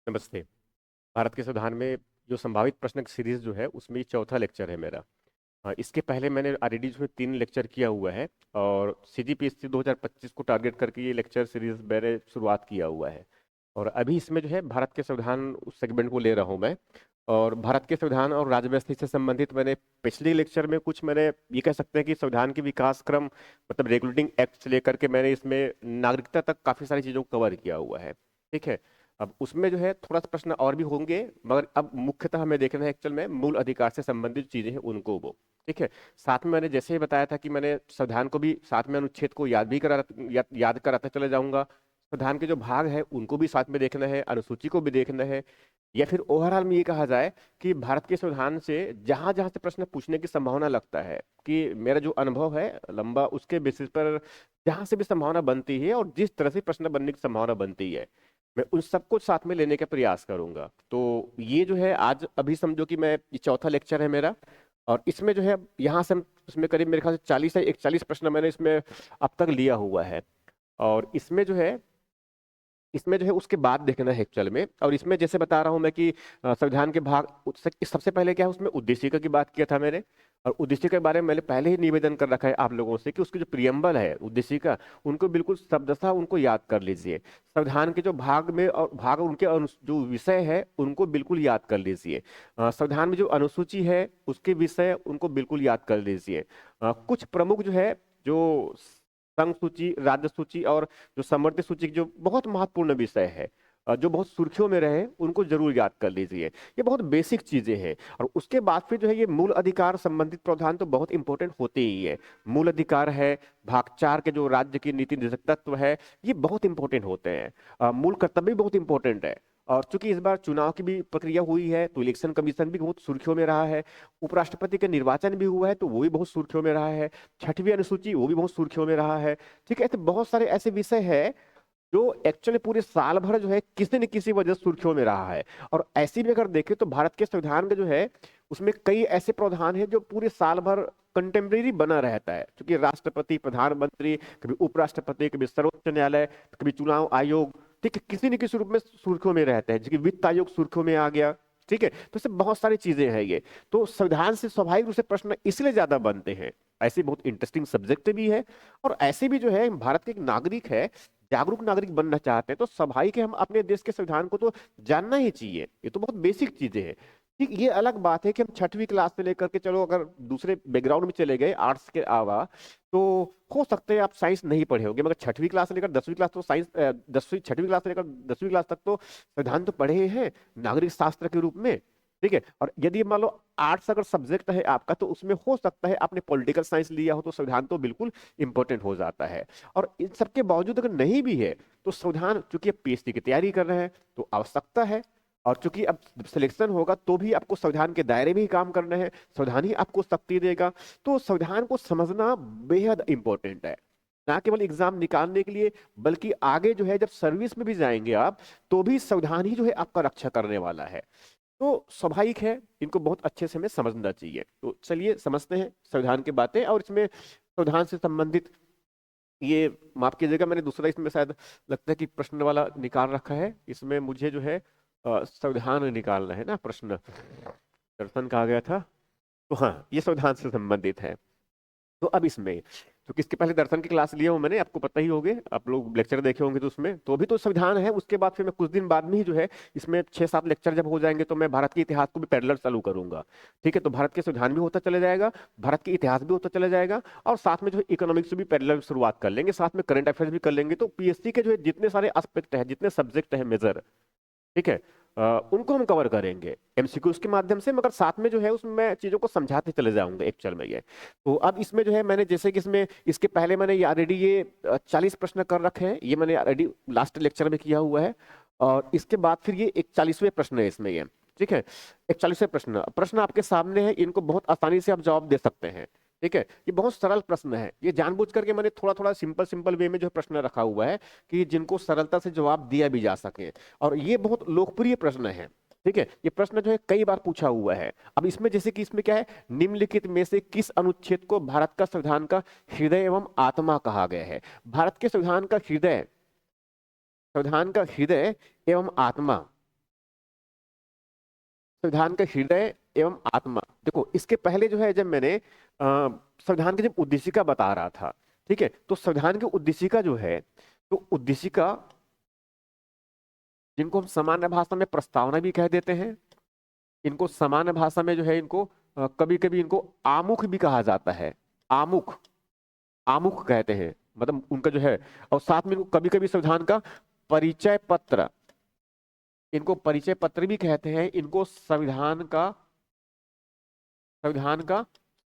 नमस्ते। भारत के संविधान में जो संभावित प्रश्न की सीरीज जो है उसमें ये चौथा लेक्चर है मेरा। इसके पहले मैंने ऑलरेडी जो है 3 लेक्चर किया हुआ है और सीजीपीएससी 2025 को टारगेट करके ये लेक्चर सीरीज मैंने शुरुआत किया हुआ है। और अभी इसमें जो है भारत के संविधान उस सेगमेंट को ले रहा हूँ मैं। और भारत के संविधान और राज्य व्यवस्था से संबंधित मैंने पिछले लेक्चर में कुछ मैंने ये कह सकते हैं कि संविधान के विकास क्रम मतलब रेगुलेटिंग एक्ट से लेकर के मैंने इसमें नागरिकता तक काफी सारी चीजों को कवर किया हुआ है। ठीक है। अब उसमें जो है थोड़ा सा प्रश्न और भी होंगे, मगर अब मुख्यतः हमें देखना है एक्चुअल में मूल अधिकार से संबंधित चीजें हैं उनको वो। ठीक है। साथ में मैंने जैसे ही बताया था कि मैंने संविधान को भी साथ में अनुच्छेद को याद कराते चले जाऊंगा। संविधान के जो भाग है उनको भी साथ में देखना है, अनुसूची को भी देखना है। या फिर ओवरऑल में ये कहा जाए कि भारत के संविधान से जहां जहां से प्रश्न पूछने की संभावना लगता है, कि मेरा जो अनुभव है लंबा उसके बेसिस पर जहां से भी संभावना बनती है और जिस तरह से प्रश्न बनने की संभावना बनती है, मैं उन सबको साथ में लेने का प्रयास करूंगा। तो ये जो है आज अभी समझो कि मैं ये चौथा लेक्चर है मेरा। और इसमें जो है यहाँ से हम इसमें करीब मेरे ख्याल से 40 या 41 प्रश्न मैंने इसमें अब तक लिया हुआ है। और इसमें जो है उसके बाद देखना है एक्चुअल में। और इसमें जैसे बता रहा हूं मैं कि संविधान के भाग सबसे पहले क्या है उसमें उद्देशिका की बात किया था मैंने। और उद्देशिका के बारे में मैंने पहले ही निवेदन कर रखा है आप लोगों से कि उसकी जो प्रियम्बल है उद्देशिका, उनको बिल्कुल शब्दशः उनको याद कर लीजिए। संविधान के जो भाग में और भाग उनके जो विषय है उनको बिल्कुल याद कर लीजिए। संविधान में जो अनुसूची है उसके विषय उनको बिल्कुल याद कर लीजिए। कुछ प्रमुख जो है, जो संघ सूची, राज्य सूची और जो समवर्ती सूची की जो बहुत महत्वपूर्ण विषय है, जो बहुत सुर्खियों में रहे, उनको जरूर याद कर लीजिए। ये बहुत बेसिक चीजें हैं। और उसके बाद फिर जो है ये मूल अधिकार संबंधित प्रावधान तो बहुत इंपॉर्टेंट होते ही है। मूल अधिकार है, भाग 4 के जो राज्य की नीति निर्देशक तत्व है, ये बहुत इंपॉर्टेंट होते हैं। मूल कर्तव्य भी बहुत इंपॉर्टेंट है। और चूंकि इस बार चुनाव की भी प्रक्रिया हुई है तो इलेक्शन कमीशन भी बहुत सुर्खियों में रहा है। उपराष्ट्रपति का निर्वाचन भी हुआ है तो वो भी बहुत सुर्खियों में रहा है। 6वीं अनुसूची वो भी बहुत सुर्खियों में रहा है। ठीक है। तो बहुत सारे ऐसे विषय हैं जो एक्चुअली पूरे साल भर जो है किसी न किसी वजह से सुर्खियों में रहा है। और ऐसे भी अगर देखें तो भारत के संविधान का जो है उसमें कई ऐसे प्रावधान हैं जो पूरे साल भर कंटेम्प्रेरी बना रहता है, क्योंकि राष्ट्रपति, प्रधानमंत्री, कभी उपराष्ट्रपति, कभी सर्वोच्च न्यायालय, कभी चुनाव आयोग, ठीक है, किसी न किसी रूप में सुर्खियों में रहते हैं। जबकि वित्त आयोग सुर्खियों में आ गया। ठीक है। तो इससे बहुत सारी चीजें हैं ये। तो संविधान से स्वाभाविक रूप से प्रश्न इसलिए ज्यादा बनते हैं। ऐसे बहुत इंटरेस्टिंग सब्जेक्ट भी है। और ऐसे भी जो है भारत के एक नागरिक है, जागरूक नागरिक बनना चाहते हैं तो स्वाभाविक है हम अपने देश के संविधान को तो जानना ही चाहिए। ये तो बहुत बेसिक चीजें हैं। ठीक, ये अलग बात है कि हम 6वीं क्लास से लेकर के चलो अगर दूसरे बैकग्राउंड में चले गए आर्ट्स के अलावा, तो हो सकते हैं आप साइंस नहीं पढ़े होंगे, मगर 6वीं क्लास से लेकर 10वीं क्लास तो साइंस 6वीं क्लास से लेकर 10वीं क्लास तक तो संविधान तो पढ़े ही हैं नागरिक शास्त्र के रूप में। ठीक है। और यदि मान लो आर्ट्स अगर सब्जेक्ट है आपका तो उसमें हो सकता है आपने पॉलिटिकल साइंस लिया हो तो संविधान तो बिल्कुल इंपॉर्टेंट हो जाता है। और इन सबके बावजूद अगर नहीं भी है तो संविधान, चूंकि आप पीएचडी की तैयारी कर रहे हैं तो आवश्यकता है। और चूंकि अब सिलेक्शन होगा तो भी आपको संविधान के दायरे में ही काम करना है, संविधान ही आपको शक्ति देगा। तो संविधान को समझना बेहद इंपॉर्टेंट है, ना केवल एग्जाम निकालने के लिए, बल्कि आगे जो है जब सर्विस में भी जाएंगे आप तो भी संविधान ही जो है आपका रक्षा करने वाला है। तो स्वाभाविक है इनको बहुत अच्छे से हमें समझना चाहिए। तो चलिए समझते हैं संविधान की बातें। और इसमें संविधान से संबंधित ये, माफ कीजिएगा मैंने दूसरा इसमें शायद लगता है कि प्रश्न वाला निकाल रखा है। इसमें मुझे जो है संविधान निकालना है ना, प्रश्न दर्शन कहा गया था। तो हाँ, ये संविधान से संबंधित है। तो अब इसमें तो किसके पहले दर्शन की क्लास लिए हूं मैंने, आपको पता ही होंगे, आप लोग लेक्चर देखे होंगे तो उसमें तो भी तो संविधान है। उसके बाद फिर मैं कुछ दिन बाद में ही जो है इसमें 6-7 लेक्चर जब हो जाएंगे तो मैं भारत के इतिहास को भी पैरेलल चालू करूंगा। ठीक है। तो भारत के संविधान भी होता चला जाएगा, भारत के इतिहास भी होता चला जाएगा, और साथ में जो है इकोनॉमिक्स से भी पैरेलल शुरुआत कर लेंगे, साथ में करंट अफेयर्स भी कर लेंगे। तो पीएससी के जो है जितने सारे एस्पेक्ट है, जितने सब्जेक्ट है मेजर, ठीक है, उनको हम कवर करेंगे एमसीक्यूज के माध्यम से, मगर साथ में जो है उसमें मैं चीजों को समझाते चले जाऊंगा एक्चुअल में ये। तो अब इसमें जो है मैंने जैसे कि इसमें इसके पहले मैंने ये ऑलरेडी ये 40 प्रश्न कर रखे हैं, ये मैंने ऑलरेडी लास्ट लेक्चर में किया हुआ है। और इसके बाद फिर ये 41वें प्रश्न है इसमें ये। ठीक है। 41वें प्रश्न प्रश्न आपके सामने है, इनको बहुत आसानी से आप जवाब दे सकते हैं। ठीक है। ये बहुत सरल प्रश्न है, ये जानबूझ करके मैंने थोड़ा थोड़ा सिंपल सिंपल वे में जो प्रश्न रखा हुआ है कि जिनको सरलता से जवाब दिया भी जा सके। और ये बहुत लोकप्रिय प्रश्न है। ठीक है। ये प्रश्न जो है कई बार पूछा हुआ है। अब इसमें जैसे कि इसमें क्या है, निम्नलिखित में से किस अनुच्छेद को भारत का संविधान का हृदय एवं आत्मा कहा गया है। भारत के संविधान का हृदय, संविधान का हृदय एवं आत्मा, संविधान का हृदय एवं आत्मा। देखो इसके पहले जो है जब मैंने संविधान की जब उद्देशिका बता रहा था, ठीक है, तो संविधान की उद्देशिका जो है, तो उद्देशिका जिनको हम सामान्य भाषा में प्रस्तावना भी कह देते हैं, इनको सामान्य भाषा में जो है इनको कभी कभी इनको आमुख भी कहा जाता है। आमुख, आमुख कहते हैं, मतलब उनका जो है, और साथ में इनको कभी कभी संविधान का परिचय पत्र, इनको परिचय पत्र भी कहते हैं, इनको संविधान का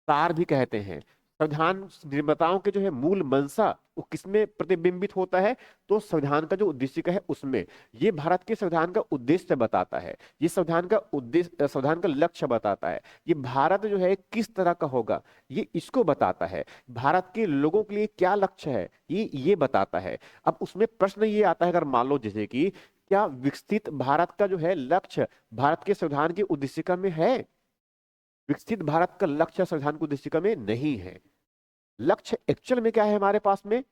सार भी कहते हैं। संविधान निर्माताओं के जो है मूल मंशा वो किसमें प्रतिबिंबित होता है, तो संविधान का जो उद्देश्य है उसमें। ये भारत के संविधान का उद्देश्य बताता है, ये संविधान का उद्देश्य, संविधान का लक्ष्य बताता है, ये भारत जो है किस तरह का होगा ये इसको बताता है, भारत के लोगों के लिए क्या लक्ष्य है ये बताता है। अब उसमें प्रश्न ये आता है, अगर मान लो जैसे कि क्या विकसित भारत का जो है लक्ष्य भारत के संविधान की उद्देशिका में है? विकसित भारत का लक्ष्य संविधान की उद्देशिका में नहीं है। लक्ष्य एक्चुअल में क्या है हमारे पास में,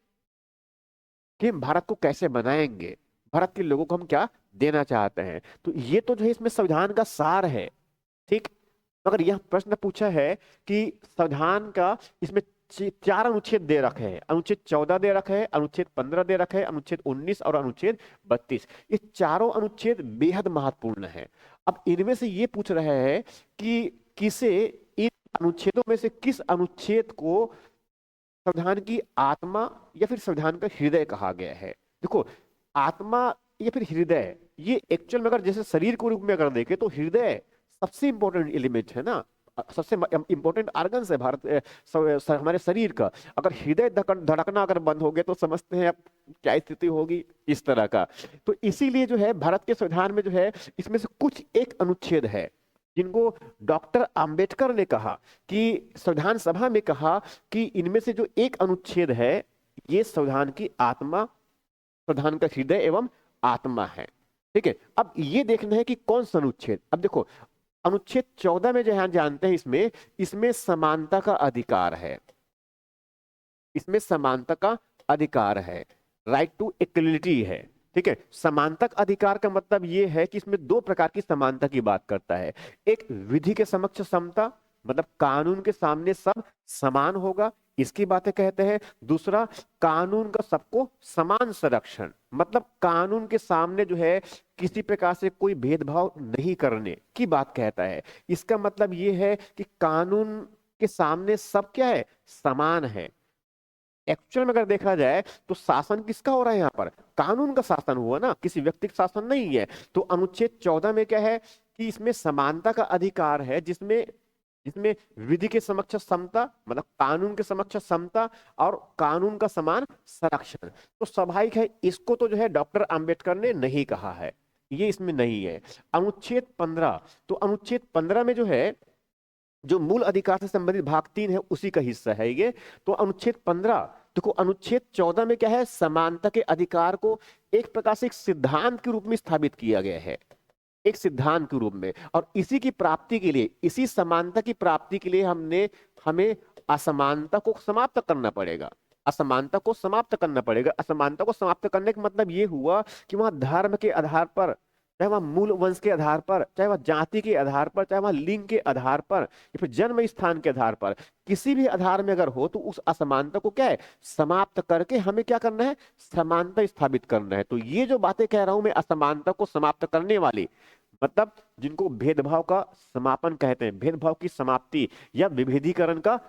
कि हम भारत को कैसे बनाएंगे, भारत के लोगों को हम क्या देना चाहते हैं। तो ये तो जो है इसमें संविधान का सार है, ठीक। मगर यह प्रश्न पूछा है कि संविधान का इसमें चार अनुच्छेद दे रखे हैं, अनुच्छेद 14 दे रखे हैं, अनुच्छेद 15 दे रखे हैं, अनुच्छेद 19 और अनुच्छेद 32। ये चारों अनुच्छेद बेहद महत्वपूर्ण है। अब इनमें से ये पूछ रहे हैं कि किसे, इन अनुच्छेदों में से किस अनुच्छेद को संविधान की आत्मा या फिर संविधान का हृदय कहा गया है। देखो आत्मा या फिर हृदय, ये एक्चुअल में अगर जैसे शरीर के रूप में अगर देखें तो हृदय सबसे इंपॉर्टेंट एलिमेंट है ना, सबसे इंपॉर्टेंट ऑर्गन्स है हमारे शरीर का। अगर हृदय धड़कना अगर बंद हो गया तो समझते हैं अब क्या स्थिति होगी, इस तरह का। तो इसीलिए जो है भारत के संविधान में जो है इसमें से कुछ एक अनुच्छेद है जिनको डॉक्टर अंबेडकर ने कहा कि संविधान सभा में कहा कि इनमें से जो एक अनुच्छेद है ये संविधान की आत्मा, संविधान का हृदय एवं आत्मा है, ठीक है। अब ये देखना है कि कौन सा अनुच्छेद। अब देखो अनुच्छेद 14 में जो है जानते हैं इसमें समानता का अधिकार है, इसमें समानता का अधिकार है, राइट टू इक्वलिटी है, ठीक है। समानता का अधिकार का मतलब यह है कि इसमें दो प्रकार की समानता की बात करता है। एक विधि के समक्ष समता, मतलब कानून के सामने सब समान होगा, इसकी बातें कहते हैं। दूसरा कानून का सबको समान संरक्षण, मतलब कानून के सामने जो है किसी प्रकार से कोई भेदभाव नहीं करने की बात कहता है। इसका मतलब यह है कि कानून के सामने सब क्या है, समान है। एक्चुअल में अगर देखा जाए तो शासन किसका हो रहा है यहाँ पर, कानून का शासन हुआ ना, किसी व्यक्ति का शासन नहीं है। तो अनुच्छेद 14 में क्या है कि इसमें समानता का अधिकार है, जिसमें जिसमें विधि के समक्ष समता, मतलब कानून के समक्ष समता और कानून का समान संरक्षण। तो स्वाभाविक है इसको तो जो है डॉक्टर अंबेडकर ने नहीं कहा है, ये इसमें नहीं है। अनुच्छेद 15, तो अनुच्छेद 15 में जो है जो मूल अधिकार से संबंधित भाग 3 है उसी का हिस्सा है ये। तो अनुच्छेद 15, देखो अनुच्छेद 14 में क्या है, समानता के अधिकार को एक प्रकार से एक सिद्धांत के रूप में स्थापित किया गया है, एक सिद्धांत के रूप में। और इसी की प्राप्ति के लिए, इसी समानता की प्राप्ति के लिए हमें असमानता को समाप्त करना पड़ेगा, असमानता को समाप्त करना पड़ेगा। असमानता को समाप्त करने का मतलब ये हुआ कि वहां धर्म के आधार पर, चाहे वह मूल वंश के आधार पर, चाहे वह जाति के आधार पर, चाहे वह लिंग के आधार पर या फिर जन्म स्थान के आधार पर, किसी भी आधार में अगर हो तो उस असमानता को क्या है, समाप्त करके हमें क्या करना है, समानता स्थापित करना है। तो ये जो बातें कह रहा हूं मैं असमानता को समाप्त करने वाली, मतलब जिनको भेदभाव का समापन कहते हैं, भेदभाव की समाप्ति या विभेदीकरण का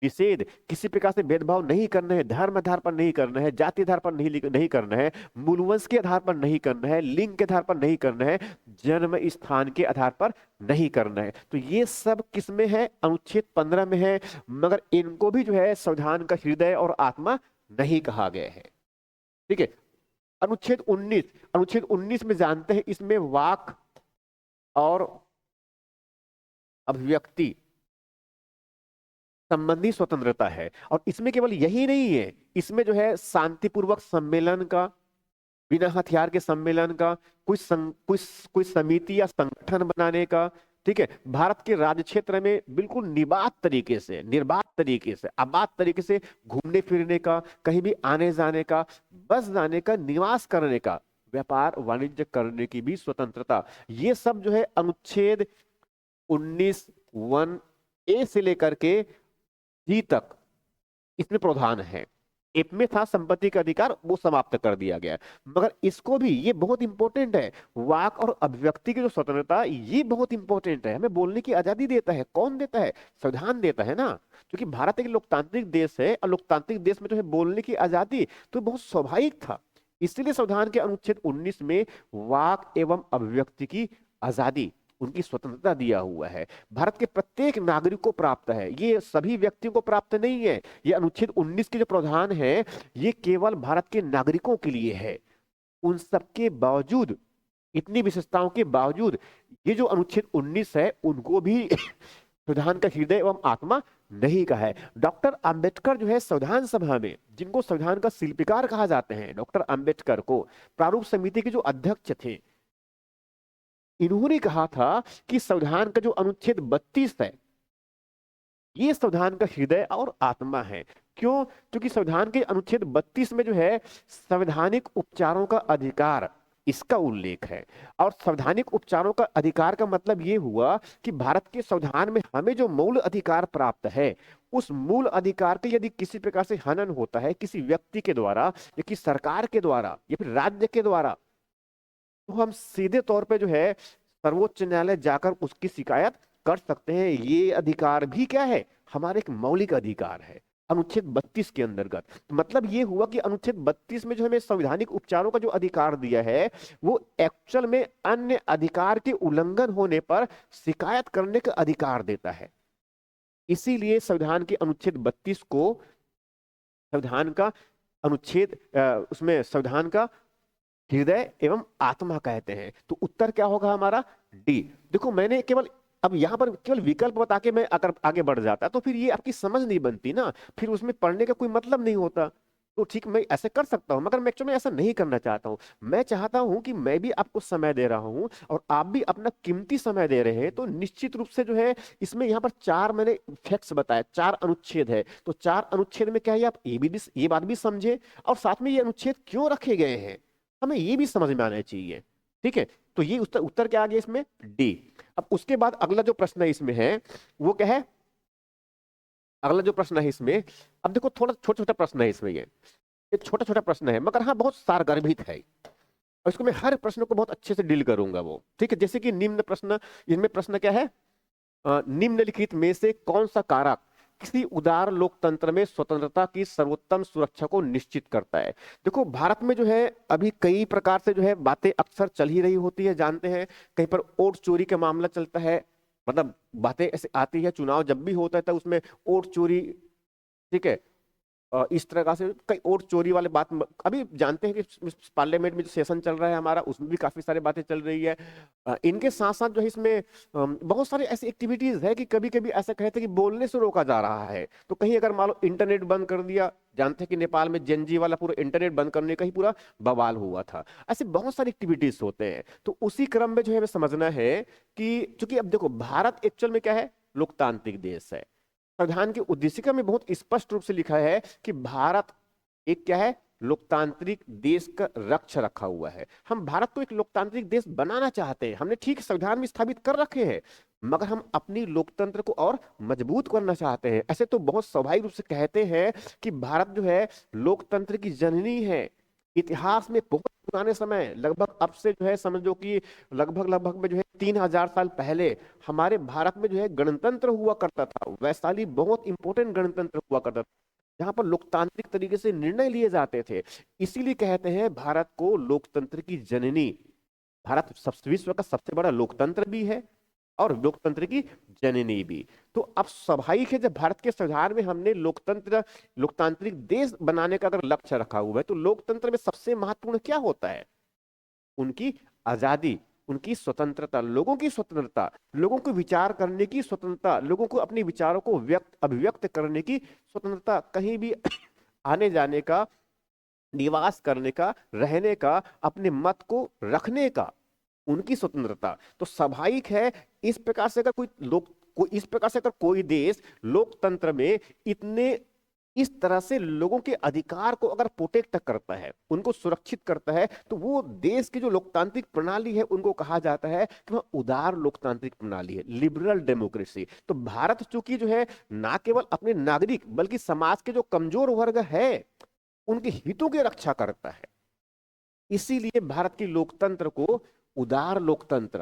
निषेध, किसी प्रकार से भेदभाव नहीं करना है, धर्म आधार पर नहीं करना है, जाति आधार पर नहीं करना है, मूलवंश के आधार पर नहीं करना है, लिंग के आधार पर नहीं करना है, जन्म स्थान के आधार पर नहीं करना है। तो ये सब किस में है, अनुच्छेद 15 में है। मगर इनको भी जो है संविधान का हृदय और आत्मा नहीं कहा गया है, ठीक है। अनुच्छेद 19, अनुच्छेद 19 में जानते हैं इसमें वाक और अभिव्यक्ति संबंधी स्वतंत्रता है। और इसमें केवल यही नहीं है, इसमें जो है शांतिपूर्वक सम्मेलन का, बिना हथियार के सम्मेलन का, कोई समिति या संगठन बनाने का, ठीक है। भारत के राज्य क्षेत्र में बिल्कुल निर्बाध तरीके से, आबाद तरीके से घूमने फिरने का, कहीं भी आने जाने का, बस जाने का, निवास करने का व्यापार वाणिज्य करने की भी स्वतंत्रता। ये सब जो है अनुच्छेद 19(1)(a) से लेकर के जी तक इसमें प्रावधान है। एप में था संपत्ति का अधिकार, वो समाप्त कर दिया गया। मगर इसको भी, ये बहुत इंपॉर्टेंट है, वाक और अभिव्यक्ति की जो स्वतंत्रता, ये बहुत इंपॉर्टेंट है। हमें बोलने की आजादी देता है। कौन देता है? संविधान देता है ना। क्योंकि भारत एक लोकतांत्रिक देश है, और लोकतांत्रिक देश में जो है बोलने की आजादी तो बहुत स्वाभाविक था। इसलिए संविधान के अनुच्छेद 19 में वाक एवं अभिव्यक्ति की आजादी, उनकी स्वतंत्रता दिया हुआ है। भारत के प्रत्येक नागरिक को प्राप्त है, ये सभी व्यक्तियों को प्राप्त नहीं है। ये अनुच्छेद 19 के जो प्रावधान है, ये केवल भारत के नागरिकों के लिए है। उन सबके बावजूद, इतनी विशेषताओं के बावजूद, ये जो अनुच्छेद 19 है, उनको भी संविधान का हृदय एवं आत्मा नहीं कहा है। डॉक्टर अंबेडकर जो है संविधान सभा में, जिनको संविधान का शिल्पकार कहा जाते हैं, डॉक्टर अंबेडकर को प्रारूप समिति के जो अध्यक्ष थे, इन्होंने कहा था कि संविधान का जो अनुच्छेद 32 है, ये संविधान का हृदय और आत्मा है। क्यों? क्योंकि संविधान के अनुच्छेद 32 में जो है संवैधानिक उपचारों का अधिकार, इसका उल्लेख है। और संवैधानिक उपचारों का अधिकार का मतलब ये हुआ कि भारत के संविधान में हमें जो मूल अधिकार प्राप्त है, उस मूल अधिकार के यदि किसी प्रकार से हनन होता है, किसी व्यक्ति के द्वारा या किसी सरकार के द्वारा या फिर राज्य के द्वारा, तो हम सीधे तौर पे जो है सर्वोच्च न्यायालय जाकर उसकी शिकायत कर सकते हैं। ये अधिकार भी क्या है? हमारे एक मौलिक अधिकार है अनुच्छेद 32 के अंतर्गत। तो मतलब ये हुआ कि अनुच्छेद 32 में जो हमें संवैधानिक उपचारों का जो अधिकार दिया है, वो एक्चुअल में अन्य अधिकार के उल्लंघन होने पर शिकायत करने का अधिकार देता है। इसीलिए संविधान के अनुच्छेद 32 को संविधान का अनुच्छेद, उसमें संविधान का हृदय एवं आत्मा कहते हैं। तो उत्तर क्या होगा हमारा? डी। देखो, मैंने केवल अब यहां पर केवल विकल्प बता के मैं अगर आगे बढ़ जाता तो फिर ये आपकी समझ नहीं बनती ना, फिर उसमें पढ़ने का कोई मतलब नहीं होता। तो ठीक, मैं ऐसे कर सकता हूं, मगर मैं एक्चुअली ऐसा नहीं करना चाहता हूं। मैं चाहता हूं कि मैं भी आपको समय दे रहा हूं और आप भी अपना कीमती समय दे रहे हैं, तो निश्चित रूप से जो है इसमें यहाँ पर 4 मैंने फैक्ट्स बताया, 4 अनुच्छेद है। तो 4 अनुच्छेद में क्या है, आप ये बात भी समझे, और साथ में ये अनुच्छेद क्यों रखे गए हैं, हमें ये भी समझ में आना चाहिए। ठीक है, तो ये उत्तर क्या आ गया इसमें? डी। अब उसके बाद अगला जो प्रश्न है इसमें है, वो क्या है? अगला जो प्रश्न है इसमें, अब देखो थोड़ा छोटा छोटा प्रश्न है इसमें, ये छोटा छोटा प्रश्न है, मगर हाँ बहुत सारगर्भित है, और इसको मैं हर प्रश्न को बहुत अच्छे से डील करूंगा वो। ठीक है, जैसे कि निम्न प्रश्न, इनमें प्रश्न क्या है? निम्नलिखित में से कौन सा कारक किसी उदार लोकतंत्र में स्वतंत्रता की सर्वोत्तम सुरक्षा को निश्चित करता है? देखो, भारत में जो है अभी कई प्रकार से जो है बातें अक्सर चल ही रही होती है, जानते हैं। कहीं पर वोट चोरी का मामला चलता है, मतलब बातें ऐसे आती है, चुनाव जब भी होता है तो उसमें वोट चोरी, ठीक है, इस तरह का से कई और चोरी वाले बात अभी जानते हैं कि पार्लियामेंट में जो सेशन चल रहा है हमारा, उसमें भी काफी सारी बातें चल रही है। इनके साथ साथ जो है इसमें बहुत सारी ऐसी एक्टिविटीज है कि कभी कभी ऐसा कहते हैं कि बोलने से रोका जा रहा है। तो कहीं अगर मान लो इंटरनेट बंद कर दिया, जानते हैं कि नेपाल में जेनजी वाला पूरा इंटरनेट बंद करने का ही पूरा बवाल हुआ था। ऐसे बहुत सारी एक्टिविटीज होते हैं। तो उसी क्रम में जो है हमें समझना है कि चूंकि अब देखो भारत एक्चुअल में क्या है, लोकतांत्रिक देश है। संविधान की उद्देशिका में बहुत स्पष्ट रूप से लिखा है कि भारत एक क्या है, लोकतांत्रिक देश का रक्ष रखा हुआ है। हम भारत को एक लोकतांत्रिक देश बनाना चाहते हैं, हमने ठीक संविधान में स्थापित कर रखे हैं, मगर हम अपनी लोकतंत्र को और मजबूत करना चाहते हैं। ऐसे तो बहुत स्वाभाविक रूप से कहते हैं कि भारत जो है लोकतंत्र की जननी है। इतिहास में बहुत पुराने समय, लगभग अब से जो है समझो कि लगभग में जो है 3000 साल पहले हमारे भारत में जो है गणतंत्र हुआ करता था। वैशाली बहुत इंपॉर्टेंट गणतंत्र हुआ करता था, जहां पर लोकतांत्रिक तरीके से निर्णय लिए जाते थे। इसीलिए कहते हैं भारत को लोकतंत्र की जननी। भारत विश्व का सबसे बड़ा लोकतंत्र भी है और लोकतंत्र की जननी भी। तो अब स्वाभाविक है, जब भारत के संविधान में हमने लोकतांत्रिक देश बनाने का अगर लक्ष्य रखा हुआ है, तो लोकतंत्र में सबसे महत्वपूर्ण क्या होता है? उनकी आजादी, उनकी स्वतंत्रता, लोगों की स्वतंत्रता, लोगों को विचार करने की स्वतंत्रता, लोगों को अपने विचारों को अभिव्यक्त करने की स्वतंत्रता, कहीं भी आने जाने का, निवास करने का, रहने का, अपने मत को रखने का, उनकी स्वतंत्रता। तो स्वाभाविक है इस प्रकार से अगर कोई देश लोकतंत्र में इतने इस तरह से लोगों के अधिकार को अगर प्रोटेक्ट करता है, उनको सुरक्षित करता है, तो वो देश की जो लोकतांत्रिक प्रणाली है उनको कहा जाता है कि वह उदार लोकतांत्रिक प्रणाली है, लिबरल डेमोक्रेसी। तो भारत चूंकि जो है ना केवल अपने नागरिक बल्कि समाज के जो कमजोर वर्ग है उनके हितों की रक्षा करता है, इसीलिए भारत की लोकतंत्र को उदार लोकतंत्र,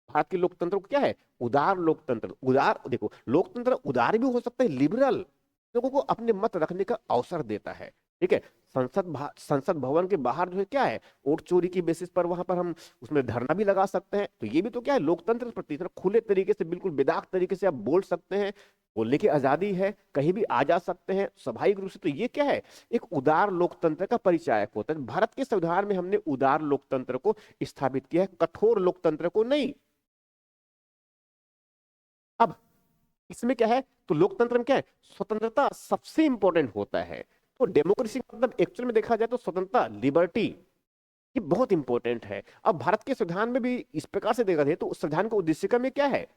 भारत की लोकतंत्र को क्या है, उदार लोकतंत्र। उदार देखो, लोकतंत्र उदार भी हो सकता है, लिबरल, लोगों को अपने मत रखने का अवसर देता है। ठीक है, संसद भवन के बाहर जो है क्या है, वोट चोरी की बेसिस पर वहां पर हम उसमें धरना भी लगा सकते हैं, तो ये भी तो क्या है, लोकतंत्र के प्रति खुले तरीके से, बिल्कुल बेदाग तरीके से आप बोल सकते हैं, बोलने की आजादी है, कहीं भी आ जा सकते हैं स्वाभाविक रूप से। तो ये क्या है, एक उदार लोकतंत्र का परिचायक होता है। भारत के संविधान में हमने उदार लोकतंत्र को स्थापित किया है, कठोर लोकतंत्र को नहीं। अब इसमें क्या है, तो लोकतंत्र में क्या है, स्वतंत्रता सबसे इंपॉर्टेंट होता है। तो डेमोक्रेसी मतलब एक्चुअल में देखा जाए तो स्वतंत्रता, लिबर्टी, ये बहुत इंपॉर्टेंट है। अब भारत के संविधान में भी इस प्रकार से देखा जाए तो उस संविधान का उद्देश्य में क्या है,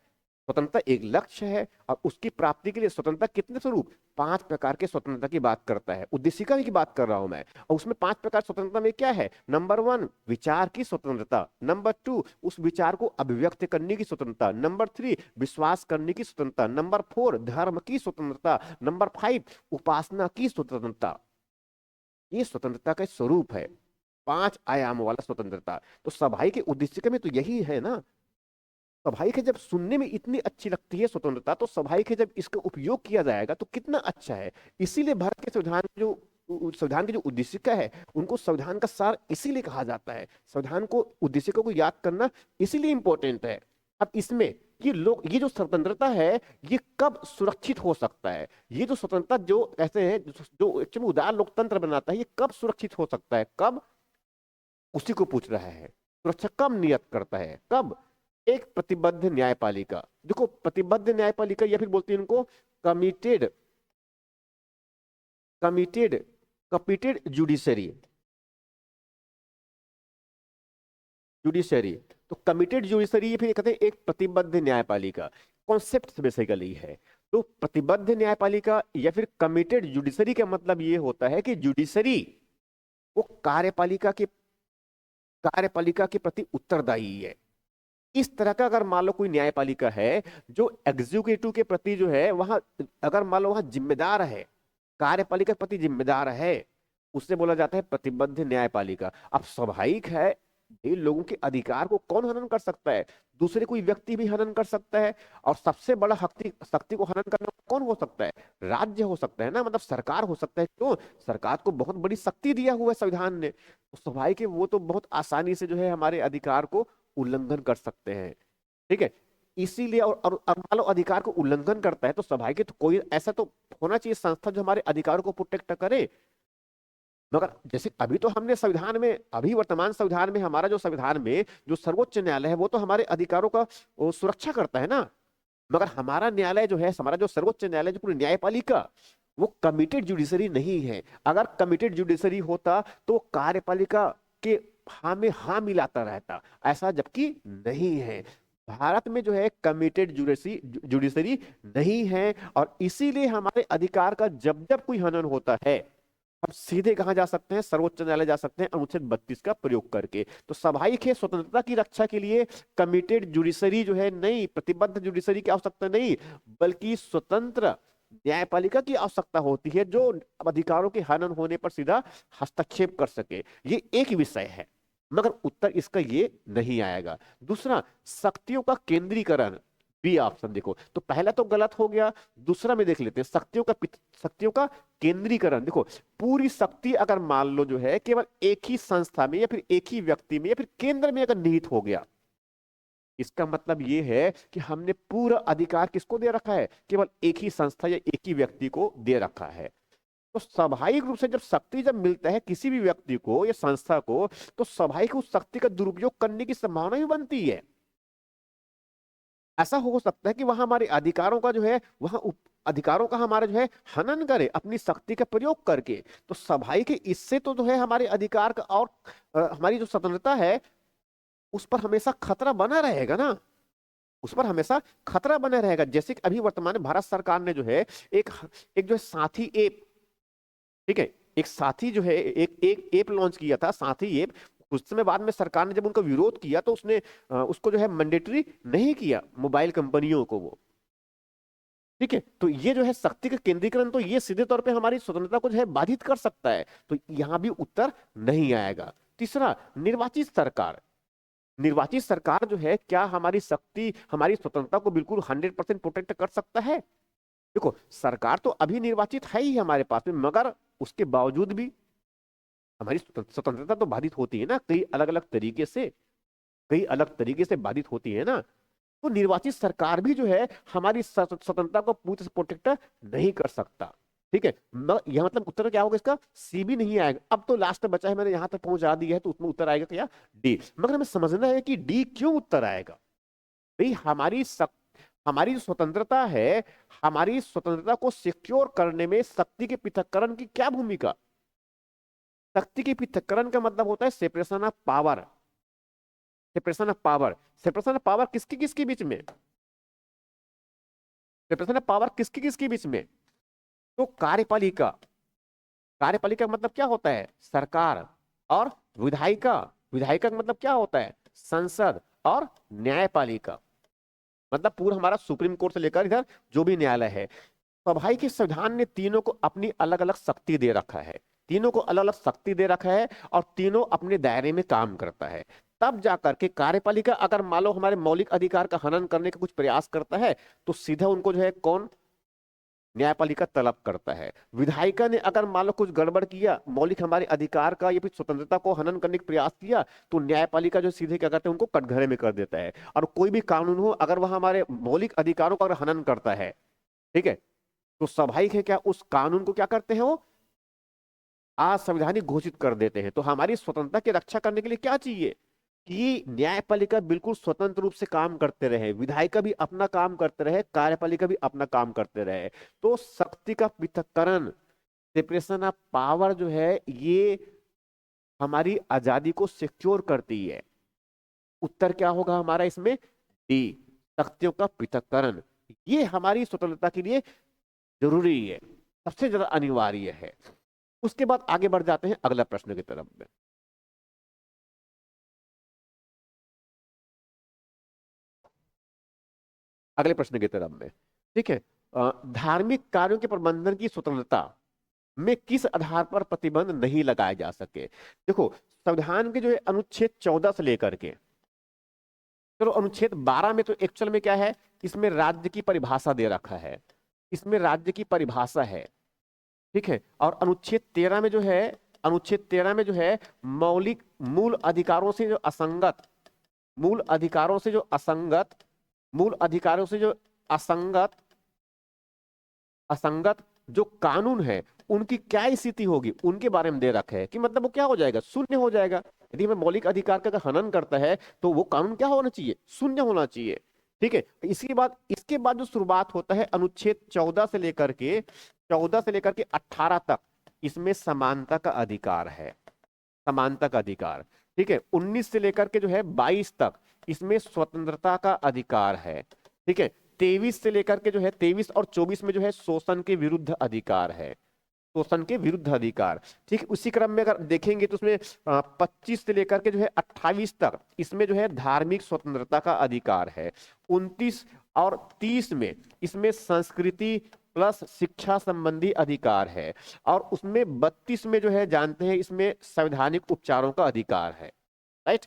स्वतंत्रता एक लक्ष्य है और उसकी प्राप्ति के लिए स्वतंत्रता कितने स्वरूप, 5 प्रकार के स्वतंत्रता की बात करता है, उद्देशिका की बात कर रहा हूं मैं। और उसमें 5 प्रकार स्वतंत्रता में क्या है, नंबर 1 विचार की स्वतंत्रता, नंबर 2 उस विचार को अभिव्यक्त करने की स्वतंत्रता, नंबर 3 विश्वास करने की स्वतंत्रता, नंबर 4 धर्म की स्वतंत्रता, नंबर 5 उपासना की स्वतंत्रता। ये स्वतंत्रता का स्वरूप है, 5 आयाम वाला स्वतंत्रता। तो सभाई के उद्देश्य में तो यही है ना। सभाई के जब सुनने में इतनी अच्छी लगती है स्वतंत्रता, तो सभाई के जब इसका उपयोग किया जाएगा तो कितना अच्छा है। इसीलिए भारत के संविधान जो संविधान की जो उद्देशिका है उनको संविधान का सार इसीलिए कहा जाता है। संविधान को उद्देशिका को याद करना इसीलिए इंपॉर्टेंट है। अब इसमें ये जो स्वतंत्रता है ये कब सुरक्षित हो सकता है, ये जो स्वतंत्रता जो ऐसे है जो एक्चुअली उदार लोकतंत्र बनाता है, ये कब सुरक्षित हो सकता है, कब, उसी को पूछ रहा है। सुरक्षा कब नियत करता है, कब, एक प्रतिबद्ध न्यायपालिका। देखो प्रतिबद्ध न्यायपालिका या फिर बोलते हैं इनको committed committed committed judiciary, judiciary. तो कमिटेड जुडिशरी फिर कहते हैं एक प्रतिबद्ध न्यायपालिका, कॉन्सेप्ट बेसिकली है। तो प्रतिबद्ध न्यायपालिका या फिर कमिटेड जुडिशरी का मतलब ये होता है कि जुडिशरी वो कार्यपालिका के प्रति उत्तरदायी है। इस तरह का अगर मान लो कोई न्यायपालिका है जो एग्जीक्यूटिव के प्रति जो है वहां, अगर मान लो वहां जिम्मेदार है, कार्यपालिका के प्रति जिम्मेदार है, उससे बोला जाता है प्रतिबद्ध न्यायपालिका। अब स्वाभाविक है, ये लोगों के अधिकार को कौन हनन कर सकता है, दूसरे कोई व्यक्ति भी हनन कर सकता है। और सबसे बड़ा शक्ति को हनन करना कौन हो सकता है, राज्य हो सकता है ना, मतलब सरकार हो सकता है। क्यों, सरकार को बहुत बड़ी शक्ति दिया हुआ है संविधान ने, तो स्वाभाविक है वो तो बहुत आसानी से जो है हमारे अधिकार को उल्लंघन कर सकते हैं। ठीक है, इसीलिए और मान लो अधिकार को उल्लंघन करता है तो स्वाभाविक है तो कोई ऐसा तो होना चाहिए संस्था जो हमारे अधिकारों को प्रोटेक्ट करे। मगर जैसे अभी तो हमने संविधान में, अभी वर्तमान संविधान में, हमारा जो संविधान में जो सर्वोच्च न्यायालय है वो तो हमारे अधिकारों का सुरक्षा करता है ना। मगर हमारा न्यायालय जो है, हमारा जो सर्वोच्च न्यायालय, जो पूरी न्यायपालिका, वो कमिटेड जुडिशरी नहीं है। अगर कमिटेड जुडिशरी होता तो कार्यपालिका के हाँ में हाँ मिलाता रहता, ऐसा जबकि नहीं है। भारत में जो है कमिटेड जुडिशरी नहीं है, और इसीलिए हमारे अधिकार का जब जब कोई हनन होता है हम सीधे कहां जा सकते हैं, सर्वोच्च न्यायालय जा सकते हैं अनुच्छेद 32 का प्रयोग करके। तो स्वाभाविक है स्वतंत्रता की रक्षा के लिए कमिटेड जुडिशरी जो है नहीं, प्रतिबद्ध जुडिशरी की आवश्यकता नहीं, बल्कि स्वतंत्र न्यायपालिका की आवश्यकता होती है जो अधिकारों के हनन होने पर सीधा हस्तक्षेप कर सके। ये एक विषय है, मगर उत्तर इसका ये नहीं आएगा। दूसरा, शक्तियों का केंद्रीकरण, बी ऑप्शन। देखो तो पहला तो गलत हो गया, दूसरा में देख लेते हैं शक्तियों का केंद्रीकरण। देखो पूरी शक्ति अगर मान लो जो है केवल एक ही संस्था में या फिर एक ही व्यक्ति में या फिर केंद्र में अगर निहित हो गया, इसका मतलब ये है कि हमने पूरा अधिकार किसको दे रखा है, केवल एक ही संस्था या एक ही व्यक्ति को दे रखा है। तो स्वाभाविक रूप से जब शक्ति जब मिलता है किसी भी व्यक्ति को या संस्था को, तो स्वाभाविक उस शक्ति का दुरुपयोग करने की संभावना भी बनती है। ऐसा हो सकता है कि वहां हमारे अधिकारों का जो है, वहां अधिकारों का हमारा जो है हनन करे अपनी शक्ति का प्रयोग करके। तो स्वाभाविक इससे तो जो है हमारे अधिकार का और हमारी जो स्वतंत्रता है उस पर हमेशा खतरा बना रहेगा ना, उस पर हमेशा खतरा बना रहेगा। जैसे कि अभी वर्तमान में भारत सरकार ने जो है एक एक जो है साथी ऐप ठीक है, एक साथी जो है एक एक ऐप लॉन्च किया था, साथी ऐप। कुछ समय बाद में सरकार ने जब उनका विरोध किया तो उसने उसको जो है मैंडेटरी नहीं किया मोबाइल कंपनियों को वो। ठीक है, तो ये जो है शक्ति का केंद्रीकरण, तो ये सीधे तौर पे हमारी स्वतंत्रता को जो है बाधित कर सकता है, तो यहां भी उत्तर नहीं आएगा। तीसरा, निर्वाचित सरकार। निर्वाचित सरकार जो है, क्या हमारी शक्ति, हमारी स्वतंत्रता को बिल्कुल 100% प्रोटेक्ट कर सकता है? देखो, सरकार तो अभी निर्वाचित है ही हमारे पास में, मगर उसके बावजूद भी हमारी स्वतंत्रता तो बाधित होती है ना, कई अलग अलग तरीके से, कई अलग तरीके से बाधित होती है ना। तो निर्वाचित सरकार भी जो है हमारी स्वतंत्रता को पूरी तरह प्रोटेक्ट नहीं कर सकता। ठीक है, यह मतलब उत्तर क्या होगा इसका? सी भी नहीं आएगा। अब तो लास्ट में बचा है, मैंने यहां तक पहुंचा दिया है, तो उसमें उत्तर आएगा क्या? डी। मगर हमें समझना है कि डी क्यों उत्तर आएगा। भाई, हमारी जो स्वतंत्रता है, हमारी स्वतंत्रता को सिक्योर करने में शक्ति के पृथक्करण की क्या भूमिका? शक्ति के पृथक्करण का मतलब होता है separation of power. Separation of power, separation of power किसके किसके बीच में? सेपरेशन ऑफ पावर किसके किसके बीच में? तो कार्यपालिका। कार्यपालिका का मतलब क्या होता है? सरकार। और विधायिका, विधायिका का मतलब क्या होता है? संसद। और न्यायपालिका, मतलब पूरा हमारा सुप्रीम कोर्ट से लेकर इधर जो भी न्यायालय है। तो भाई के संविधान ने तीनों को अपनी अलग अलग शक्ति दे रखा है, तीनों को अलग अलग शक्ति दे रखा है, और तीनों अपने दायरे में काम करता है। तब जाकर के कार्यपालिका अगर मान लो हमारे मौलिक अधिकार का हनन करने का कुछ प्रयास करता है, तो सीधा उनको जो है कौन? न्यायपालिका तलब करता है। विधायिका ने अगर मान लो कुछ गड़बड़ किया, मौलिक हमारे अधिकार का या फिर स्वतंत्रता को हनन करने का प्रयास किया, तो न्यायपालिका जो सीधे क्या करते हैं, उनको कटघरे में कर देता है। और कोई भी कानून हो, अगर वह हमारे मौलिक अधिकारों का अगर हनन करता है, ठीक है, तो स्वाभाविक है क्या उस कानून को क्या करते हैं, वो असंवैधानिक घोषित कर देते हैं। तो हमारी स्वतंत्रता की रक्षा करने के लिए क्या चाहिए कि न्यायपालिका बिल्कुल स्वतंत्र रूप से काम करते रहे, विधायिका भी अपना काम करते रहे, कार्यपालिका भी अपना काम करते रहे। तो शक्ति का पृथक्करण, सेपरेशन ऑफ पावर जो है, ये हमारी आजादी को सिक्योर करती है। उत्तर क्या होगा हमारा इसमें? डी, शक्तियों का पृथक्करण। ये हमारी स्वतंत्रता के लिए जरूरी है, सबसे ज्यादा अनिवार्य है। उसके बाद आगे बढ़ जाते हैं अगला प्रश्न की तरफ में। अगले प्रश्न की तरफ में, ठीक है। धार्मिक कार्यों के प्रबंधन की स्वतंत्रता में किस आधार पर प्रतिबंध नहीं लगाए जा सके? देखो, संविधान के जो है अनुच्छेद 14 से लेकर के, चलो अनुच्छेद 12 में तो एक्चुअल में क्या है, इसमें राज्य की परिभाषा दे रखा है, इसमें राज्य की परिभाषा है। ठीक है, और अनुच्छेद 13 में जो है, अनुच्छेद 13 में जो है मौलिक मूल अधिकारों से जो असंगत, मूल अधिकारों से जो असंगत, मूल अधिकारों से जो असंगत, असंगत जो कानून है, उनकी क्या स्थिति होगी, उनके बारे में दे रखा है कि मतलब वो क्या हो जाएगा, शून्य हो जाएगा। यदि मैं मौलिक अधिकार का अगर हनन करता है, तो वो कानून क्या होना चाहिए? शून्य होना चाहिए। ठीक है, इसके बाद जो शुरुआत होता है अनुच्छेद 14 से लेकर के, 14 से लेकर के 18 तक, इसमें समानता का अधिकार है, समानता का अधिकार। ठीक है, 19 से लेकर के जो है 22 तक, इसमें स्वतंत्रता का अधिकार है। ठीक है, 23 से लेकर के जो है 23 और 24 में जो है शोषण के विरुद्ध अधिकार है, शोषण के विरुद्ध अधिकार। ठीक, उसी क्रम में अगर देखेंगे तो उसमें 25 से लेकर के जो है 28 तक, इसमें जो है धार्मिक स्वतंत्रता का अधिकार है। 29 और 30 में इसमें संस्कृति प्लस शिक्षा संबंधी अधिकार है। और उसमें 32 में जो है जानते हैं, इसमें संवैधानिक उपचारों का अधिकार है। राइट,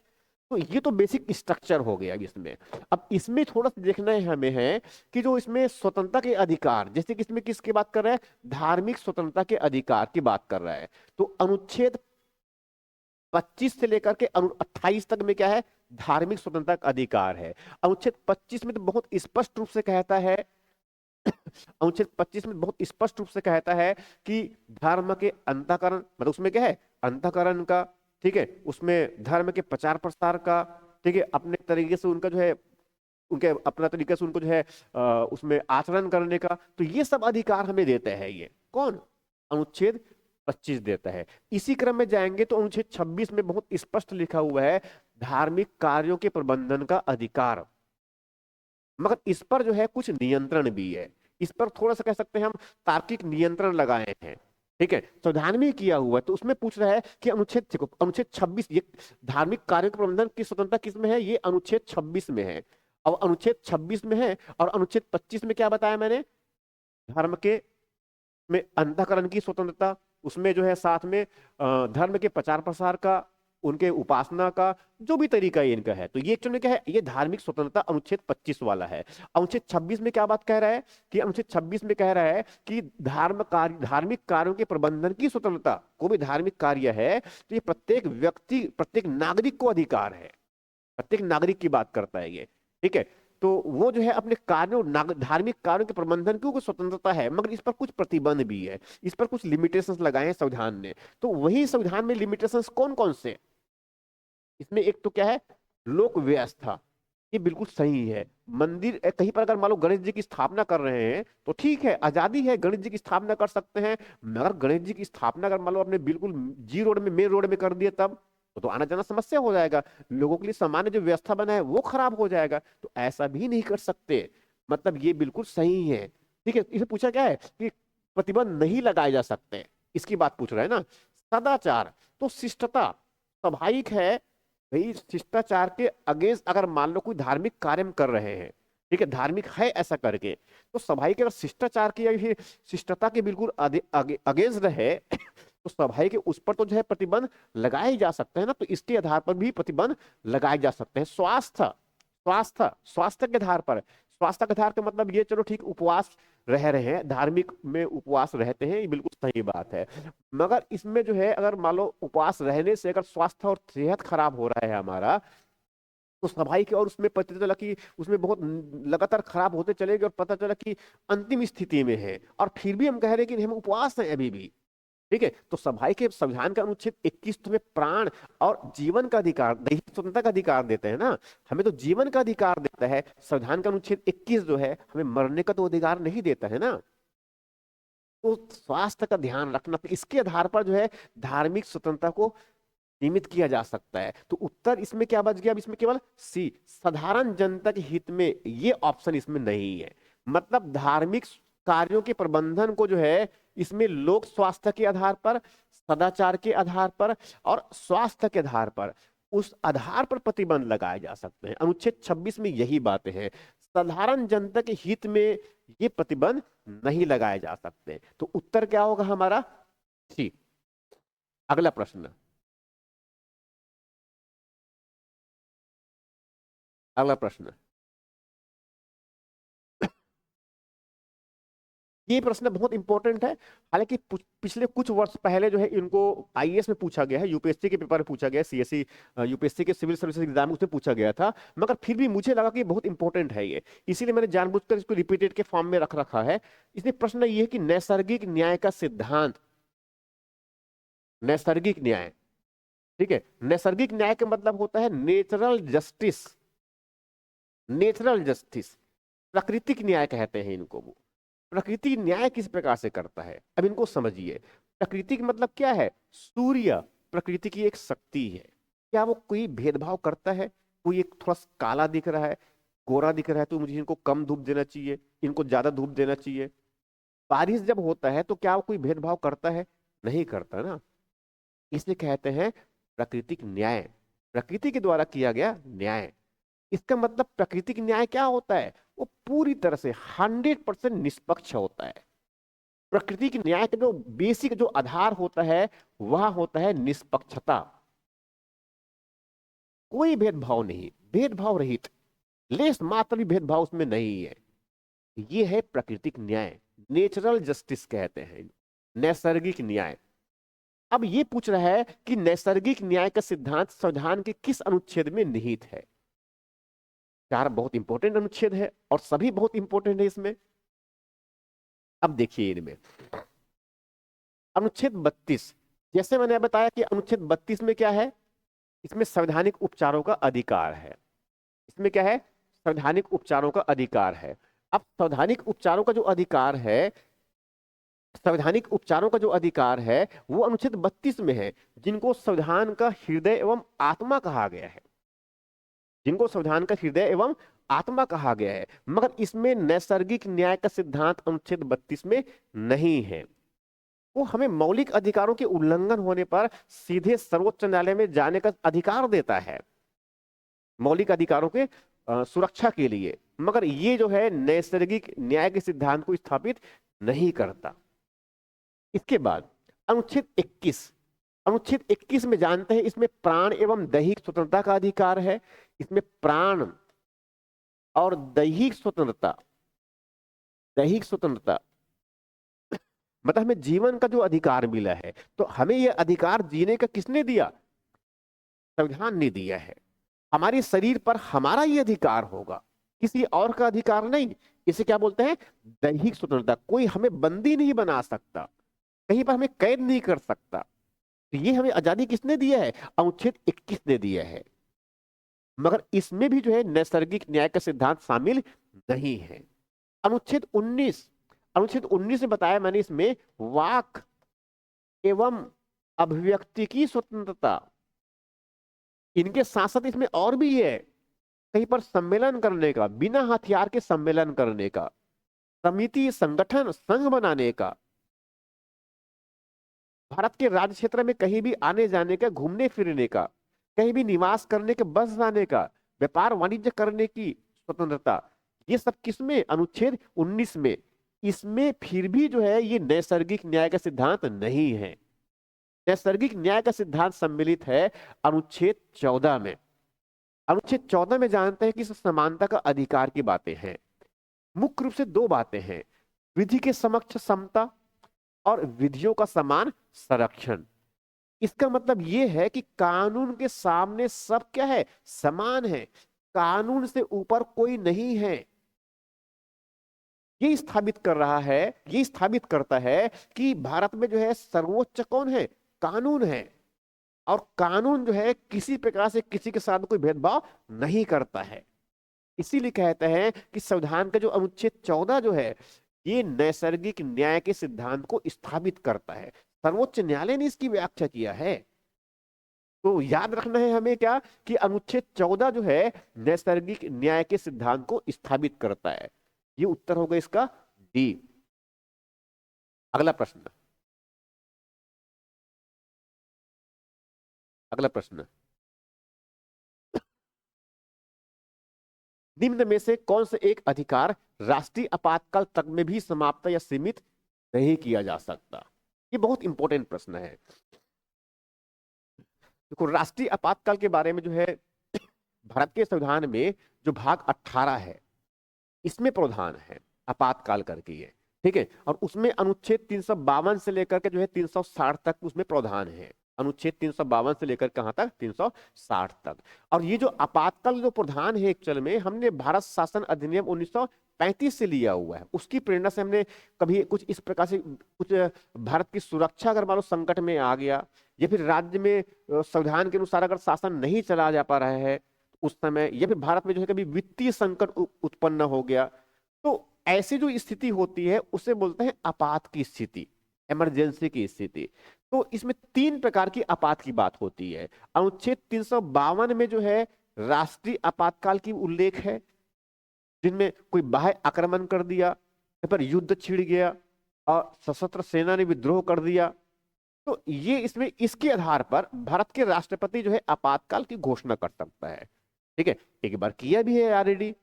तो ये तो बेसिक स्ट्रक्चर हो गया इसमें। अब इसमें थोड़ा सा देखना है हमें है कि जो इसमें स्वतंत्रता के अधिकार, जैसे कि इसमें किसकी बात कर रहा है? धार्मिक स्वतंत्रता के अधिकार की बात कर रहा है। तो अनुच्छेद 25 से लेकर के 28 तक में क्या है? धार्मिक स्वतंत्रता का अधिकार है। अनुच्छेद 25 में तो बहुत स्पष्ट रूप से कहता है, अनुच्छेद 25 में बहुत स्पष्ट रूप से कहता है कि धर्म के अंतःकरण, मतलब उसमें क्या है? अंतःकरण का, ठीक है, उसमें धर्म के प्रचार प्रसार का, ठीक है, अपने तरीके से उनका जो है, उनके अपना तरीके से उनको जो है उसमें आचरण करने का, तो ये सब अधिकार हमें देता है। ये कौन? अनुच्छेद 25 देता है। इसी क्रम में जाएंगे तो अनुच्छेद 26 में बहुत स्पष्ट लिखा हुआ है धार्मिक कार्यों के प्रबंधन का अधिकार। मगर इस पर जो है कुछ नियंत्रण भी है, इस पर थोड़ा सा कह सकते हैं हम तार्किक नियंत्रण लगाए हैं। ठीक है, संविधान में ही किया हुआ है। तो उसमें पूछ रहा है कि अनुच्छेद, देखो अनुच्छेद 26, ये धार्मिक कार्यों के प्रबंधन की स्वतंत्रता किस में है, ये अनुच्छेद 26 में है। अब अनुच्छेद 26 में है, और अनुच्छेद 25 में क्या बताया मैंने, धर्म के में अंतःकरण की स्वतंत्रता, उसमें जो है साथ में धर्म के प्रचार प्रसार का, उनके उपासना का, जो भी तरीका ये इनका है। तो ये एक्चुअली क्या है, ये धार्मिक स्वतंत्रता अनुच्छेद 25 वाला है। अनुच्छेद 26 में क्या बात कह रहा है, कि अनुच्छेद 26 में कह रहा है कि धार्मिक कार्यों के प्रबंधन की स्वतंत्रता, कोई भी धार्मिक कार्य है तो ये प्रत्येक व्यक्ति, प्रत्येक नागरिक को अधिकार है, प्रत्येक नागरिक की बात करता है ये। ठीक है, तो वो जो है अपने कार्यों, धार्मिक कार्यों के प्रबंधन की कुछ स्वतंत्रता है, मगर इस पर कुछ प्रतिबंध भी है, इस पर कुछ लिमिटेशंस लगाए हैं संविधान ने। तो वही संविधान में लिमिटेशंस कौन कौन से, इसमें एक तो क्या है, लोक व्यवस्था, ये बिल्कुल सही है। मंदिर कहीं पर अगर मान लो गणेश जी की स्थापना कर रहे हैं तो ठीक है, आजादी है, गणेश जी की स्थापना कर सकते हैं। मगर गणेश जी की स्थापना अगर मान लो आपने बिल्कुल जी रोड में, मेन रोड में कर दिया, तब तो आना जाना समस्या हो जाएगा, लोगों के लिए सामान्य जो व्यवस्था बना है वो खराब हो जाएगा। तो ऐसा भी नहीं कर सकते, मतलब ये बिल्कुल सही है। ठीक है, इसे पूछा क्या है कि प्रतिबंध नहीं लगाए जा सकते, इसकी बात पूछ रहा है ना। सदाचार, तो शिष्टता स्वाभाविक है भाई, शिष्टाचार के अगेंस्ट अगर मान लो कोई धार्मिक कार्य हम कर रहे हैं, ठीक है, धार्मिक है ऐसा करके, तो स्वाभाविक अगर शिष्टाचार की या फिर शिष्टता के बिल्कुल अगेंस्ट रहे तो स्वाभाविक उस पर तो जो है प्रतिबंध लगाए जा सकते हैं ना। तो इसके आधार पर भी प्रतिबंध लगाए जा सकते हैं। स्वास्थ्य, स्वास्थ्य के आधार पर, स्वास्थ्य के आधार का मतलब ये, चलो ठीक, उपवास रह रहे हैं, धार्मिक में उपवास रहते हैं, ये बिल्कुल सही बात है। मगर इसमें जो है अगर मान लो उपवास रहने से अगर स्वास्थ्य और सेहत खराब हो रहा है हमारा, तो स्वाभाविक है, और उसमें पता चला कि उसमें बहुत लगातार खराब होते चले गए और पता चला कि अंतिम स्थिति में है, और फिर भी हम कह रहे हैं कि हम उपवास हैं अभी भी। ठीक है, तो स्वाभाविक है, संविधान का अनुच्छेद 21 तुम्हें प्राण और जीवन का अधिकार, दैहिक स्वतंत्रता का अधिकार देते हैं ना, हमें तो जीवन का अधिकार देता है। संविधान का अनुच्छेद 21 जो है हमें मरने का तो अधिकार नहीं देता है ना। तो स्वास्थ्य का ध्यान रखना, तो इसके आधार पर जो है धार्मिक स्वतंत्रता को सीमित किया जा सकता है। तो उत्तर इसमें क्या बच गया, अब इसमें केवल सी, साधारण जनता के हित में, ये ऑप्शन इसमें नहीं है। मतलब धार्मिक कार्यों के प्रबंधन को जो है इसमें लोक स्वास्थ्य के आधार पर, सदाचार के आधार पर और स्वास्थ्य के आधार पर, उस आधार पर प्रतिबंध लगाए जा सकते हैं। अनुच्छेद 26 में यही बातें हैं। साधारण जनता के हित में ये प्रतिबंध नहीं लगाए जा सकते। तो उत्तर क्या होगा हमारा, सी। अगला प्रश्न, अगला प्रश्न, ये प्रश्न बहुत इंपॉर्टेंट है। हालांकि पिछले कुछ वर्ष पहले जो है इनको आईएएस में पूछा गया है, यूपीएससी के पेपर में पूछा गया है, सीएससी यूपीएससी के सिविल सर्विसेज एग्जाम में उसमें पूछा गया था। मगर फिर भी मुझे लगा कि बहुत इंपॉर्टेंट है ये, इसीलिए मैंने जानबूझकर इसको रिपीटेड के फॉर्म में रख रखा है। इसमें प्रश्न ये है कि नैसर्गिक न्याय का सिद्धांत, नैसर्गिक न्याय, ठीक है, नैसर्गिक न्याय का मतलब होता है नेचुरल जस्टिस, नेचुरल जस्टिस, प्राकृतिक न्याय कहते हैं इनको। वो प्रकृति न्याय किस प्रकार से करता है, अब इनको समझिए। प्रकृति का मतलब क्या है, सूर्य प्रकृति की एक शक्ति है। क्या वो कोई भेदभाव करता है, कोई एक थोड़ा काला दिख रहा है, गोरा दिख रहा है तो मुझे इनको कम धूप देना चाहिए, इनको ज्यादा धूप देना चाहिए। बारिश जब होता है तो क्या वो कोई भेदभाव करता है, नहीं करता ना। इसे कहते हैं प्राकृतिक न्याय, प्रकृति के द्वारा किया गया न्याय। इसका मतलब प्राकृतिक न्याय क्या होता है, वो पूरी तरह से 100% निष्पक्ष होता है। प्रकृति के न्याय का जो बेसिक जो आधार होता है वह होता है निष्पक्षता, कोई भेदभाव नहीं, भेदभाव रहित, लेस मात्र भी भेदभाव उसमें नहीं है। ये है प्राकृतिक न्याय, नेचुरल जस्टिस कहते हैं, नैसर्गिक न्याय। अब ये पूछ रहा है कि नैसर्गिक न्याय का सिद्धांत संविधान के किस अनुच्छेद में निहित है। चार बहुत इंपॉर्टेंट अनुच्छेद है और सभी बहुत इंपॉर्टेंट है इसमें। अब देखिए इनमें अनुच्छेद 32, जैसे मैंने बताया कि अनुच्छेद 32 में क्या है, इसमें संवैधानिक उपचारों का अधिकार है। इसमें क्या है, संवैधानिक उपचारों का अधिकार है। अब संवैधानिक उपचारों का जो अधिकार है, संवैधानिक उपचारों का जो अधिकार है वो अनुच्छेद 32 में है, जिनको संविधान का हृदय एवं आत्मा कहा गया है, जिनको संविधान का हृदय एवं आत्मा कहा गया है। मगर इसमें नैसर्गिक न्याय का सिद्धांत अनुच्छेद 32 में नहीं है। वो हमें मौलिक अधिकारों के उल्लंघन होने पर सीधे सर्वोच्च न्यायालय में जाने का अधिकार देता है, मौलिक अधिकारों के सुरक्षा के लिए। मगर ये जो है नैसर्गिक न्याय के सिद्धांत को स्थापित नहीं करता। इसके बाद अनुच्छेद 21, अनुच्छेद 21 में जानते हैं इसमें प्राण एवं दैहिक स्वतंत्रता का अधिकार है। इसमें प्राण और दैहिक स्वतंत्रता, दैहिक स्वतंत्रता मतलब हमें जीवन का जो अधिकार मिला है, तो हमें यह अधिकार जीने का किसने दिया? संविधान ने दिया है। हमारे शरीर पर हमारा ये अधिकार होगा, किसी और का अधिकार नहीं। इसे क्या बोलते हैं? दैहिक स्वतंत्रता। कोई हमें बंदी नहीं बना सकता, कहीं पर हमें कैद नहीं कर सकता। तो ये हमें आजादी किसने दिया है? अनुच्छेद 21 ने दिया है। मगर इसमें भी जो है नैसर्गिक न्याय का सिद्धांत शामिल नहीं है। अनुच्छेद 19, अनुच्छेद 19 में बताया मैंने, इसमें वाक एवं अभिव्यक्ति की स्वतंत्रता, इनके साथ साथ इसमें और भी है, कहीं पर सम्मेलन करने का, बिना हथियार के सम्मेलन करने का, समिति संगठन संघ बनाने का, भारत के राज्य क्षेत्र में कहीं भी आने जाने का, घूमने फिरने का, कहीं भी निवास करने के, बस जाने का, व्यापार वाणिज्य करने की स्वतंत्रता, ये सब किसमें? अनुच्छेद 19 में। इसमें फिर भी जो है ये नैसर्गिक न्याय का सिद्धांत नहीं है। नैसर्गिक न्याय का सिद्धांत सम्मिलित है अनुच्छेद 14 में। अनुच्छेद 14 में जानते हैं कि समानता का अधिकार की बातें हैं। मुख्य रूप से दो बातें हैं, विधि के समक्ष समता और विधियों का समान संरक्षण। इसका मतलब यह है कि कानून के सामने सब क्या है? समान है। कानून से ऊपर कोई नहीं है। ये स्थापित कर रहा है, ये स्थापित करता है कि भारत में जो है सर्वोच्च कौन है? कानून है। और कानून जो है किसी प्रकार से किसी के साथ कोई भेदभाव नहीं करता है। इसीलिए कहते हैं कि संविधान का जो अनुच्छेद 14 जो है, ये नैसर्गिक न्याय के सिद्धांत को स्थापित करता है। सर्वोच्च न्यायालय ने इसकी व्याख्या किया है। तो याद रखना है हमें क्या, कि अनुच्छेद 14 जो है नैसर्गिक न्याय के सिद्धांत को स्थापित करता है। ये उत्तर होगा इसका डी। अगला प्रश्न, अगला प्रश्न, निम्न में से कौन सा एक अधिकार राष्ट्रीय आपातकाल तक में भी समाप्त या सीमित नहीं किया जा सकता? ये बहुत इंपॉर्टेंट प्रश्न है। देखो, राष्ट्रीय आपातकाल के बारे में जो है भारत के संविधान में जो भाग 18 है, इसमें प्रावधान है आपातकाल करके ये, ठीक है। और उसमें अनुच्छेद 352 से लेकर के जो है 360 तक उसमें प्रावधान है। अनुच्छेद 352 से लेकर कहां तक? 360 तक। और ये जो आपातकाल जो प्रावधान है एक्चुअल में हमने भारत शासन अधिनियम 1935 से लिया हुआ है। उसकी प्रेरणा से हमने कभी कुछ इस प्रकार से कुछ भारत की सुरक्षा अगर मान लो संकट में आ गया, या फिर राज्य में संविधान के अनुसार अगर शासन नहीं चला जा पा रहा है उस समय, या फिर भारत में जो है कभी वित्तीय संकट उत्पन्न हो गया, तो ऐसी जो स्थिति होती है उसे बोलते हैं आपात की स्थिति, इमरजेंसी की स्थिति। तो इसमें तीन प्रकार की आपात की बात होती है। अनुच्छेद 352 में जो है राष्ट्रीय आपातकाल की उल्लेख है, जिनमें कोई बाह्य आक्रमण कर दिया या फिर युद्ध छिड़ गया और सशस्त्र सेना ने विद्रोह कर दिया, तो ये इसमें इसके आधार पर भारत के राष्ट्रपति जो है आपातकाल की घोषणा कर सकता है। ठीक है, एक बार किया भी है ऑलरेडी,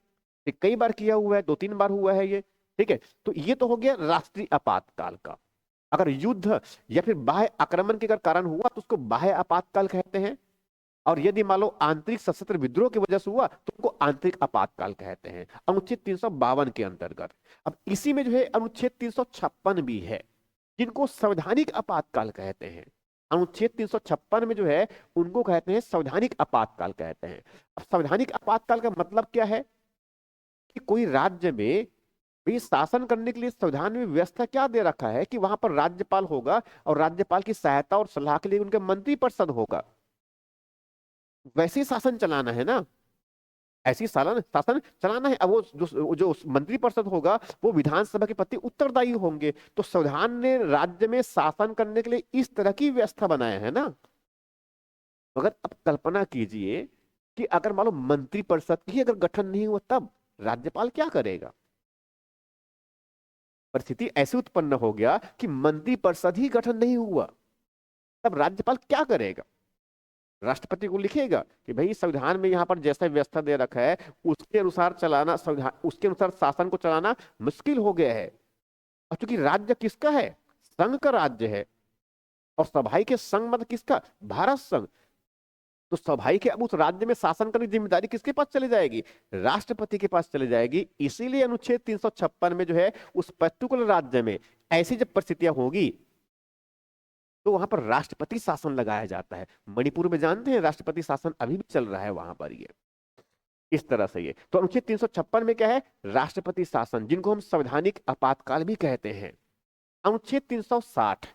कई बार किया हुआ है, 2-3 बार हुआ है ये। ठीक है, तो ये तो हो गया राष्ट्रीय आपातकाल का। अगर युद्ध या फिर बाह्य आक्रमण के अगर कारण हुआ तो उसको बाह्य आपातकाल कहते हैं। और यदि मान लो आंतरिक सशस्त्र विद्रोह की वजह से हुआ तो उनको आंतरिक आपातकाल कहते हैं, अनुच्छेद 352 के अंतर्गत। अब इसी में जो है अनुच्छेद 356 भी है, जिनको संवैधानिक आपातकाल कहते हैं। अनुच्छेद 356 में जो है उनको कहते हैं संवैधानिक आपातकाल कहते हैं। अब संवैधानिक आपातकाल का मतलब क्या है, कि कोई राज्य में भी शासन करने के लिए संविधान में व्यवस्था क्या दे रखा है, कि वहां पर राज्यपाल होगा और राज्यपाल की सहायता और सलाह के लिए उनके मंत्री परिषद होगा। वैसे ही शासन चलाना है ना, ऐसी शासन शासन चलाना है। अब वो जो मंत्री परिषद होगा वो विधानसभा के प्रति उत्तरदायी होंगे। तो संविधान ने राज्य में शासन करने के लिए इस तरह की व्यवस्था बनाया है ना। मगर अब कल्पना कीजिए कि अगर मान लो मंत्री परिषद की अगर गठन नहीं हुआ, तब राज्यपाल क्या करेगा? परिस्थिति ऐसी उत्पन्न हो गया कि मंत्रिपरिषद ही गठन नहीं हुआ, तब राज्यपाल क्या करेगा? राष्ट्रपति को लिखेगा कि भाई संविधान में यहाँ पर जैसा व्यवस्था दे रखा है उसके अनुसार चलाना, संविधान उसके अनुसार शासन को चलाना मुश्किल हो गया है। और चूंकि राज्य किसका है? संघ का राज्य है। और सभाई के संघ मतलब किसका? भारत संघ। तो सभाई के अब उस राज्य में शासन करने की जिम्मेदारी किसके पास चली जाएगी? राष्ट्रपति के पास चली जाएगी। इसीलिए अनुच्छेद 356 में जो है उस पर्टिकुलर राज्य में ऐसी जब परिस्थितियां होगी तो वहां पर राष्ट्रपति शासन लगाया जाता है। मणिपुर में जानते हैं राष्ट्रपति शासन अभी भी चल रहा है वहां पर। ये इस तरह से ये तो अनुच्छेद 356 में क्या है? राष्ट्रपति शासन, जिनको हम संवैधानिक आपातकाल भी कहते हैं। अनुच्छेद 360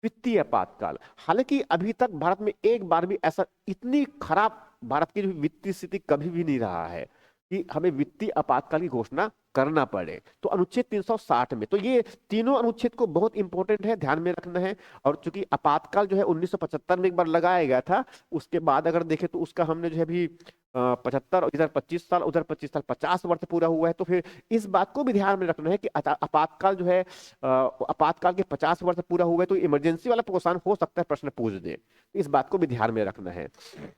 वित्तीय आपातकाल। हालांकि अभी तक भारत में एक बार भी ऐसा इतनी खराब भारत की जो वित्तीय स्थिति कभी भी नहीं रहा है कि हमें वित्तीय आपातकाल की घोषणा करना पड़े। तो अनुच्छेद 360 में तो ये तीनों अनुच्छेद को बहुत इंपॉर्टेंट है, ध्यान में रखना है। और चूंकि आपातकाल जो है 1975 में एक बार लगाया गया था, उसके बाद अगर देखें तो उसका हमने जो है अभी 75 और इधर 25 साल, उधर 25 साल, 50 वर्ष पूरा हुआ है। तो फिर इस बात को भी ध्यान में रखना है कि आपातकाल जो है आपातकाल के 50 वर्ष पूरा हुआ है तो इमरजेंसी वाला प्रोत्साहन हो सकता है प्रश्न पूछ दे। इस बात को भी ध्यान में रखना है।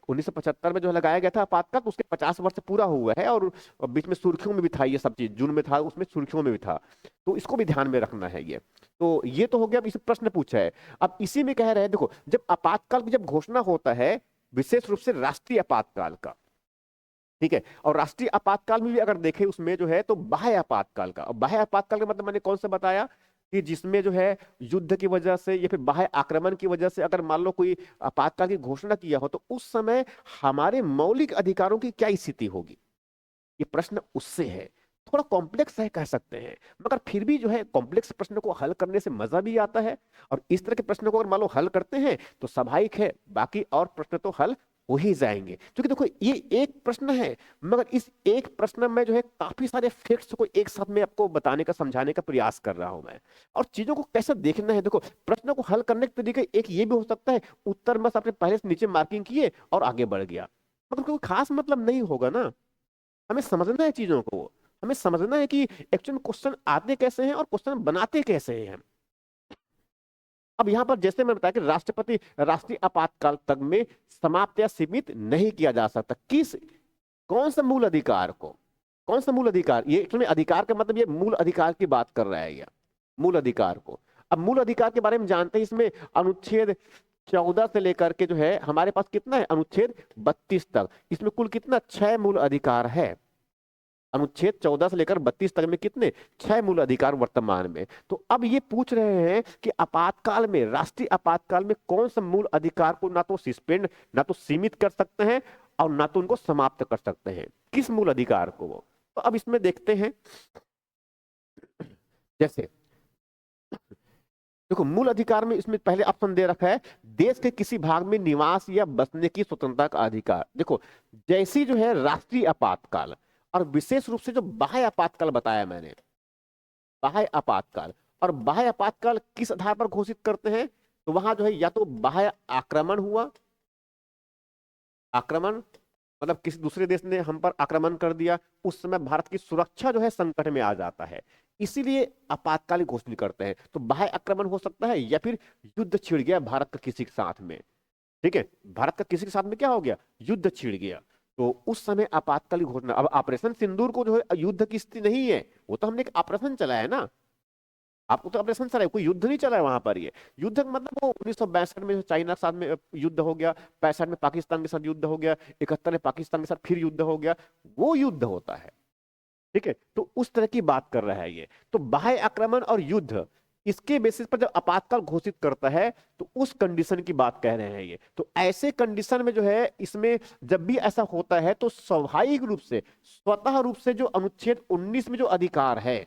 1975 में जो लगाया गया था आपातकाल तो उसके 50 वर्ष पूरा हुआ है और बीच में सुर्खियों में भी था ये सब चीज, जून में था उसमें, सुर्खियों में भी था। तो इसको भी ध्यान में रखना है ये। तो ये तो हो गया, अब इस प्रश्न पूछा है। अब इसी में कह रहे हैं देखो, जब आपातकाल की जब घोषणा होता है विशेष रूप से राष्ट्रीय आपातकाल का, ठीक है, और राष्ट्रीय आपातकाल में भी अगर देखें उसमें जो है तो बाह्य आपातकाल का। और बाह्य आपातकाल का मतलब मैंने कौन सा बताया कि जिसमें जो है युद्ध की वजह से या फिर बाह्य आक्रमण की वजह से अगर मान लो कोई आपातकाल की घोषणा किया हो तो उस समय हमारे मौलिक अधिकारों की क्या स्थिति होगी, ये प्रश्न उससे है। थोड़ा कॉम्प्लेक्स है कह सकते हैं, मगर फिर भी जो है कॉम्प्लेक्स प्रश्न को हल करने से मजा भी आता है। और इस तरह के प्रश्न को अगर मान लो हल करते हैं तो स्वाभाविक है बाकी और प्रश्न तो हल हो ही जाएंगे। क्योंकि देखो ये एक प्रश्न है, मगर इस एक प्रश्न में जो है काफी सारे फैक्ट्स को एक साथ में आपको बताने का, समझाने का प्रयास कर रहा हूं मैं। और चीजों को कैसे देखना है, देखो प्रश्न को हल करने के तरीके एक ये भी हो सकता है उत्तर बस आपने पहले से नीचे मार्किंग किए और आगे बढ़ गया, मगर कोई खास मतलब नहीं होगा ना। हमें समझना है चीजों को, हमें समझना है कि एक्चुअल क्वेश्चन आते कैसे हैं और क्वेश्चन बनाते कैसे हैं। अब यहां पर जैसे मैं बताया कि राष्ट्रपति राष्ट्रीय आपातकाल तक में समाप्त या सीमित नहीं किया जा सकता। किस कौन सा मूल अधिकार को, कौन सा मूल अधिकार, ये एक्चुअली अधिकार का मतलब ये मूल अधिकार की बात कर रहा है ये, मूल अधिकार को। अब मूल अधिकार के बारे में जानते हैं, इसमें अनुच्छेद 14 से लेकर के जो है हमारे पास कितना है, अनुच्छेद 32 तक, इसमें कुल कितना 6 मूल अधिकार है। अनुच्छेद 14 से लेकर 32 तक में कितने 6 मूल अधिकार वर्तमान में। तो अब ये पूछ रहे हैं कि आपातकाल में, राष्ट्रीय आपातकाल में कौन सा मूल अधिकार को ना तो सस्पेंड, ना तो सीमित कर सकते हैं और ना तो उनको समाप्त कर सकते हैं, किस मूल अधिकार को वो। तो अब इसमें देखते हैं, जैसे देखो मूल अधिकार में इसमें पहले ऑप्शन दे रखा है देश के किसी भाग में निवास या बसने की स्वतंत्रता का अधिकार। देखो जैसी जो है राष्ट्रीय आपातकाल और विशेष रूप से जो बाह्य आपातकाल बताया मैंने, बाह्य आपातकाल, और बाह्य आपातकाल किस आधार पर घोषित करते हैं, तो वहां जो है या तो बाह्य आक्रमण हुआ, आक्रमण मतलब किसी दूसरे देश ने हम पर आक्रमण कर दिया, उस समय भारत की सुरक्षा जो है संकट में आ जाता है, इसीलिए आपातकाल घोषित करते हैं। तो बाह्य आक्रमण हो सकता है या फिर युद्ध छिड़ गया भारत का किसी के साथ में, ठीक है, भारत का किसी के साथ में क्या हो गया, युद्ध छिड़ गया, तो उस समय आपातकालीन घोषणा। अब ऑपरेशन सिंदूर को जो है युद्ध की स्थिति नहीं है, वो तो हमने एक ऑपरेशन चलाया है ना, आपको तो ऑपरेशन चलाया, कोई युद्ध नहीं चला है वहां पर। ये युद्ध मतलब वो 1962 में चाइना के साथ में युद्ध हो गया, 65 में पाकिस्तान के साथ युद्ध हो गया, 71 में पाकिस्तान के साथ फिर युद्ध हो गया, वो युद्ध होता है, ठीक है। तो उस तरह की बात कर रहा है ये। तो बाह्य आक्रमण और युद्ध, इसके बेसिस पर जब आपातकाल घोषित करता है तो उस कंडीशन की बात कह रहे हैं ये। तो ऐसे कंडीशन में जो है इसमें जब भी ऐसा होता है तो स्वाभाविक रूप से, स्वतः रूप से जो अनुच्छेद 19 में जो अधिकार है,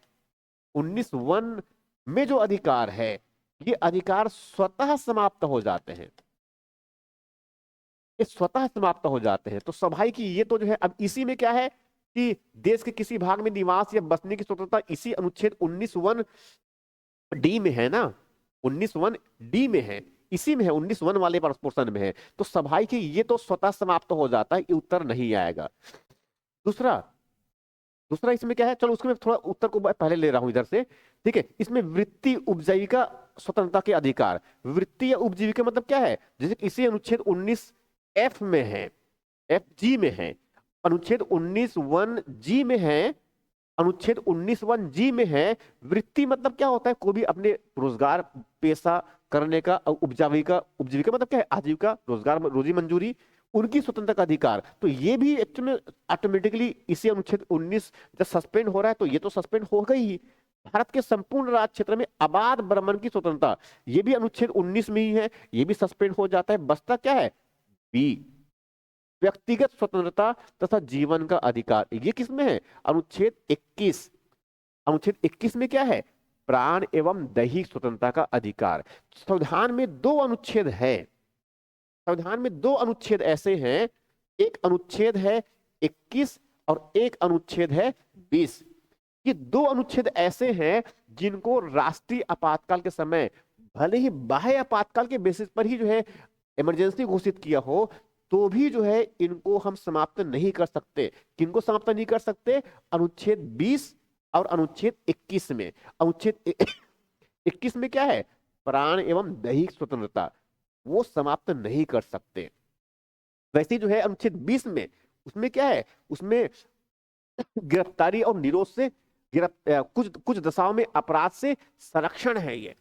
19(1) में जो अधिकार है, ये अधिकार स्वतः समाप्त हो जाते हैं, ये स्वतः समाप्त हो जाते हैं। तो स्वाभाविक ये तो जो है, अब इसी में क्या है कि देश के किसी भाग में निवास या बसने की स्वतंत्रता इसी अनुच्छेद 19(1) डी में है ना, 19(1) डी में है, इसी में है, 19(1) वाले पोर्शन में है। तो स्वाभाविक ये तो स्वतः समाप्त हो जाता है, ये उत्तर नहीं आएगा। दूसरा, दूसरा इसमें क्या है, चलो उसके मैं थोड़ा उत्तर को पहले ले रहा हूं इधर से, ठीक है। इसमें वृत्ति उपजीविका स्वतंत्रता के अधिकार, वृत्ति या उपजीविका मतलब क्या है, जैसे इसी अनुच्छेद 19 एफ में है, एफ जी में है, अनुच्छेद 19 वन जी में है, अनुच्छेद 19 वन जी में है। वृत्ति मतलब क्या होता है, कोई भी अपने रोजगार पेशा करने का, और उपजीविका, उपजीविका मतलब क्या है, आजीविका, रोजगार, रोजी मंजूरी, उनकी स्वतंत्रता का अधिकार। तो ये भी एक्चुअली में ऑटोमेटिकली इसी अनुच्छेद 19 जब सस्पेंड हो रहा है तो ये तो सस्पेंड हो गई ही। भारत के संपूर्ण राज्य क्षेत्र में आबाद भ्रमण की स्वतंत्रता, ये भी अनुच्छेद 19 में ही है, ये भी सस्पेंड हो जाता है। बचता क्या है, बी, व्यक्तिगत स्वतंत्रता तथा जीवन का अधिकार, ये किसमें है, अनुच्छेद 21। अनुच्छेद 21 में क्या है, प्राण एवं दैहिक स्वतंत्रता का अधिकार। संविधान में दो अनुच्छेद है, संविधान में दो अनुच्छेद ऐसे हैं, एक अनुच्छेद है 21 और एक अनुच्छेद है 20। ये दो अनुच्छेद ऐसे हैं जिनको राष्ट्रीय आपातकाल के समय, भले ही बाह्य आपातकाल के बेसिस पर ही जो है इमरजेंसी घोषित किया हो, तो भी जो है इनको हम समाप्त नहीं कर सकते। किनको समाप्त नहीं कर सकते, अनुच्छेद 20 और अनुच्छेद 21 में। अनुच्छेद 21 में क्या है, प्राण एवं दैहिक स्वतंत्रता, वो समाप्त नहीं कर सकते। वैसे जो है अनुच्छेद 20 में, उसमें क्या है, उसमें गिरफ्तारी और निरोध से, कुछ कुछ दशाओं में अपराध से संरक्षण है। ये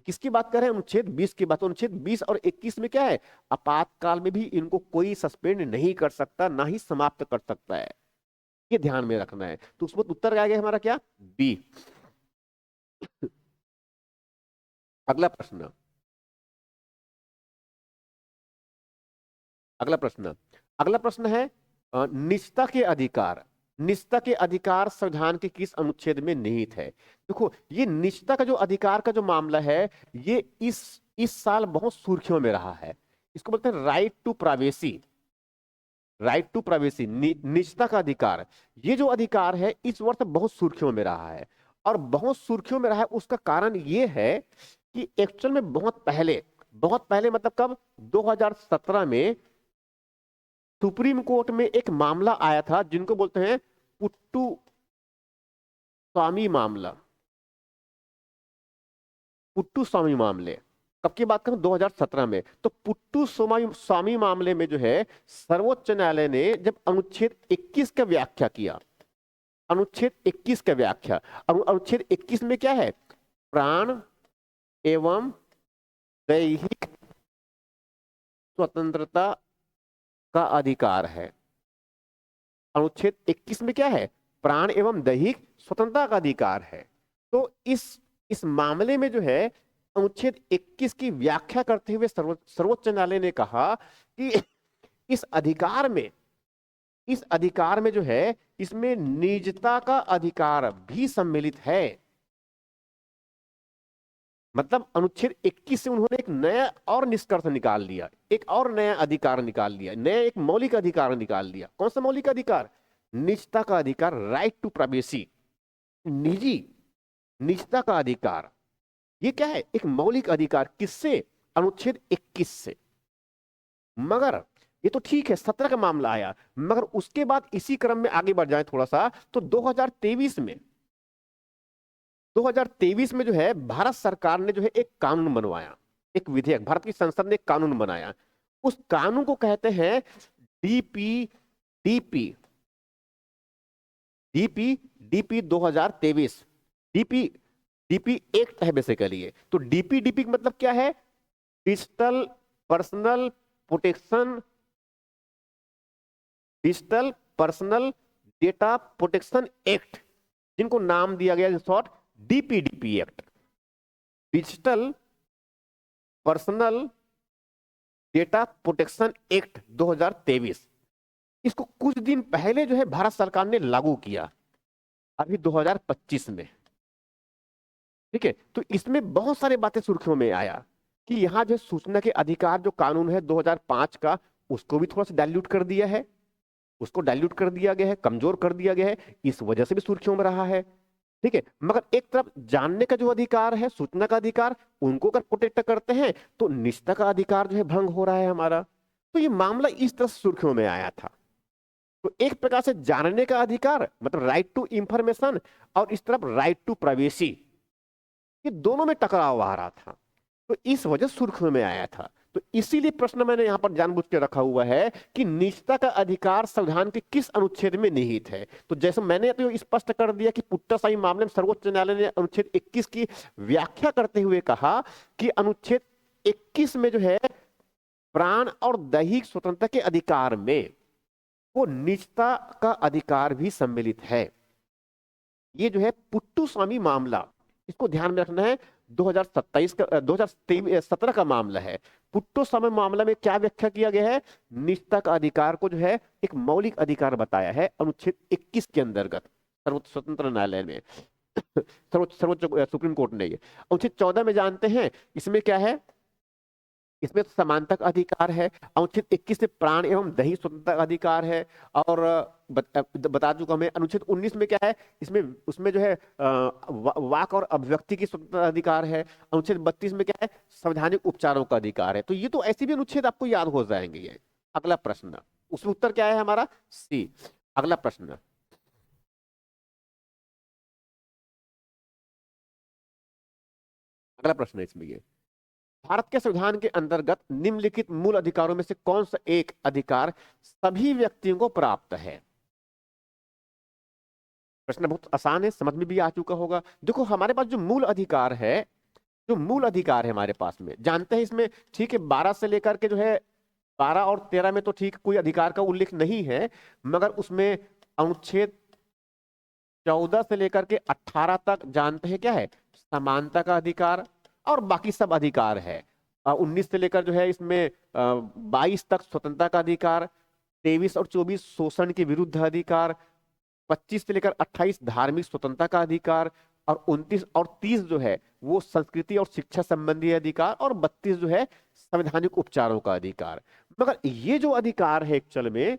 किसकी बात कर रहे हैं, अनुच्छेद 20 की बात। अनुच्छेद 20 और 21 में क्या है, आपातकाल में भी इनको कोई सस्पेंड नहीं कर सकता, ना ही समाप्त कर सकता है, ये ध्यान में रखना है। तो उसमें उत्तर आ गया हमारा क्या, बी। अगला प्रश्न, अगला प्रश्न, अगला प्रश्न है निजता के अधिकार। निजता के अधिकार संविधान के किस अनुच्छेद में निहित है। देखो ये निजता का जो अधिकार का जो मामला है, ये इस साल बहुत सुर्खियों में रहा है। इसको बोलते हैं right to privacy, right to privacy, निजता का अधिकार। ये जो अधिकार है इस वर्ष बहुत सुर्खियों में रहा है, और बहुत सुर्खियों में रहा है उसका कारण ये है कि एक्चुअल में बहुत पहले मतलब कब, 2017 में सुप्रीम कोर्ट में एक मामला आया था जिनको बोलते हैं पुट्टू स्वामी मामला, पुट्टू स्वामी मामले। कब की बात करूं, 2017 में। तो पुट्टू स्वामी मामले में जो है सर्वोच्च न्यायालय ने जब अनुच्छेद 21 का व्याख्या किया, अनुच्छेद 21 का व्याख्या, अनुच्छेद 21 में क्या है, प्राण एवं दैहिक स्वतंत्रता का अधिकार है। अनुच्छेद 21 में क्या है, प्राण एवं दैहिक स्वतंत्रता का अधिकार है। तो इस मामले में जो है अनुच्छेद 21 की व्याख्या करते हुए सर्वोच्च न्यायालय ने कहा कि इस अधिकार में, इस अधिकार में जो है इसमें निजता का अधिकार भी सम्मिलित है। मतलब अनुच्छेद 21 से उन्होंने एक नया और निष्कर्ष निकाल लिया, एक और नया अधिकार निकाल लिया, नया एक मौलिक अधिकार निकाल लिया। कौन सा मौलिक अधिकार, निजता का अधिकार, राइट टू प्राइवेसी, निजी निजता का अधिकार। ये क्या है, एक मौलिक अधिकार, किससे, अनुच्छेद 21 से। मगर ये तो ठीक है, 17 का मामला आया, मगर उसके बाद इसी क्रम में आगे बढ़ जाए थोड़ा सा, तो 2023 में, 2023 में जो है भारत सरकार ने जो है एक कानून बनवाया, एक विधेयक, भारत की संसद ने एक कानून बनाया। उस कानून को कहते हैं DP DP DP DP 2023, DP DP act है बेसिकली ये। तो डीपी मतलब क्या है, digital personal protection, digital personal data protection act, जिनको नाम दिया गया short DP act, digital personal data protection act 2023। इसको कुछ दिन पहले जो है भारत सरकार ने लागू किया, अभी 2025 में, ठीक है। तो इसमें बहुत सारी बातें सुर्खियों में आया कि यहां जो सूचना के अधिकार जो कानून है 2005 का, उसको भी थोड़ा सा डाइल्यूट कर दिया है, उसको डाइल्यूट कर दिया गया है, कमजोर कर दिया गया है, इस वजह से भी सुर्खियों में रहा है, ठीक है। मगर एक तरफ जानने का जो अधिकार है, सूचना का अधिकार, उनको अगर प्रोटेक्ट करते हैं तो निजता का अधिकार जो है भंग हो रहा है हमारा। तो ये मामला इस तरह से सुर्खियों में आया था। तो एक प्रकार से जानने का अधिकार मतलब राइट टू इंफॉर्मेशन, और इस तरफ राइट टू प्राइवेसी, ये दोनों में टकराव आ रहा था, तो इस वजह से सुर्खियों में आया था। तो इसीलिए प्रश्न मैंने यहां पर जानबूझ के रखा हुआ है कि निजता का अधिकार संविधान के किस अनुच्छेद में निहित है। तो जैसे मैंने तो स्पष्ट कर दिया कि पुट्टासाई मामले में सर्वोच्च न्यायालय ने अनुच्छेद 21 की व्याख्या करते हुए कहा कि अनुच्छेद 21 में जो है प्राण और दैहिक स्वतंत्रता के अधिकार में वो निजता का अधिकार भी सम्मिलित है। ये जो है पुट्टुस्वामी मामला, इसको ध्यान में रखना है, 2027 का 2017 का मामला है। पुट्टुस्वामी मामला में क्या व्याख्या किया गया है, निजता का अधिकार को जो है एक मौलिक अधिकार बताया है अनुच्छेद 21 के अंतर्गत सर्वोच्च स्वतंत्र न्यायालय में सर्वोच्च सुप्रीम कोर्ट ने। ये अनुच्छेद 14 में जानते हैं इसमें क्या है, इसमें तो समानता का अधिकार है। अनुच्छेद 21 में प्राण एवं दैहिक स्वतंत्रता का अधिकार है। और बता चुका मैं अनुच्छेद 19 में क्या है, इसमें उसमें जो है वाक और अभिव्यक्ति की स्वतंत्रता अधिकार है। अनुच्छेद 32 में क्या है, संवैधानिक उपचारों का अधिकार है। तो ये तो ऐसे भी अनुच्छेद आपको याद हो जाएंगे। ये अगला प्रश्न, उसमें उत्तर क्या है हमारा, सी। अगला प्रश्न, अगला प्रश्न है इसमें ये, भारत के संविधान के अंतर्गत निम्नलिखित मूल अधिकारों में से कौन सा एक अधिकार सभी व्यक्तियों को प्राप्त है। प्रश्न बहुत आसान है, समझ में भी आ चुका होगा। देखो हमारे पास जो मूल अधिकार है, जो मूल अधिकार है हमारे पास में जानते हैं इसमें, ठीक है 12 से लेकर के जो है 12 और 13 में तो ठीक कोई अधिकार का उल्लेख नहीं है, मगर उसमें अनुच्छेद 14 से लेकर के 18 तक जानते हैं क्या है, समानता का अधिकार, और बाकी सब अधिकार है। 19 से लेकर जो है इसमें 22 तक स्वतंत्रता का अधिकार, 23 और 24 शोषण के विरुद्ध अधिकार, 25 से लेकर 28 धार्मिक स्वतंत्रता का अधिकार, और 29 और 30 जो है वो संस्कृति और शिक्षा संबंधी अधिकार, और 32 जो है संवैधानिक उपचारों का अधिकार। मगर ये जो अधिकार है एक्चुअल में,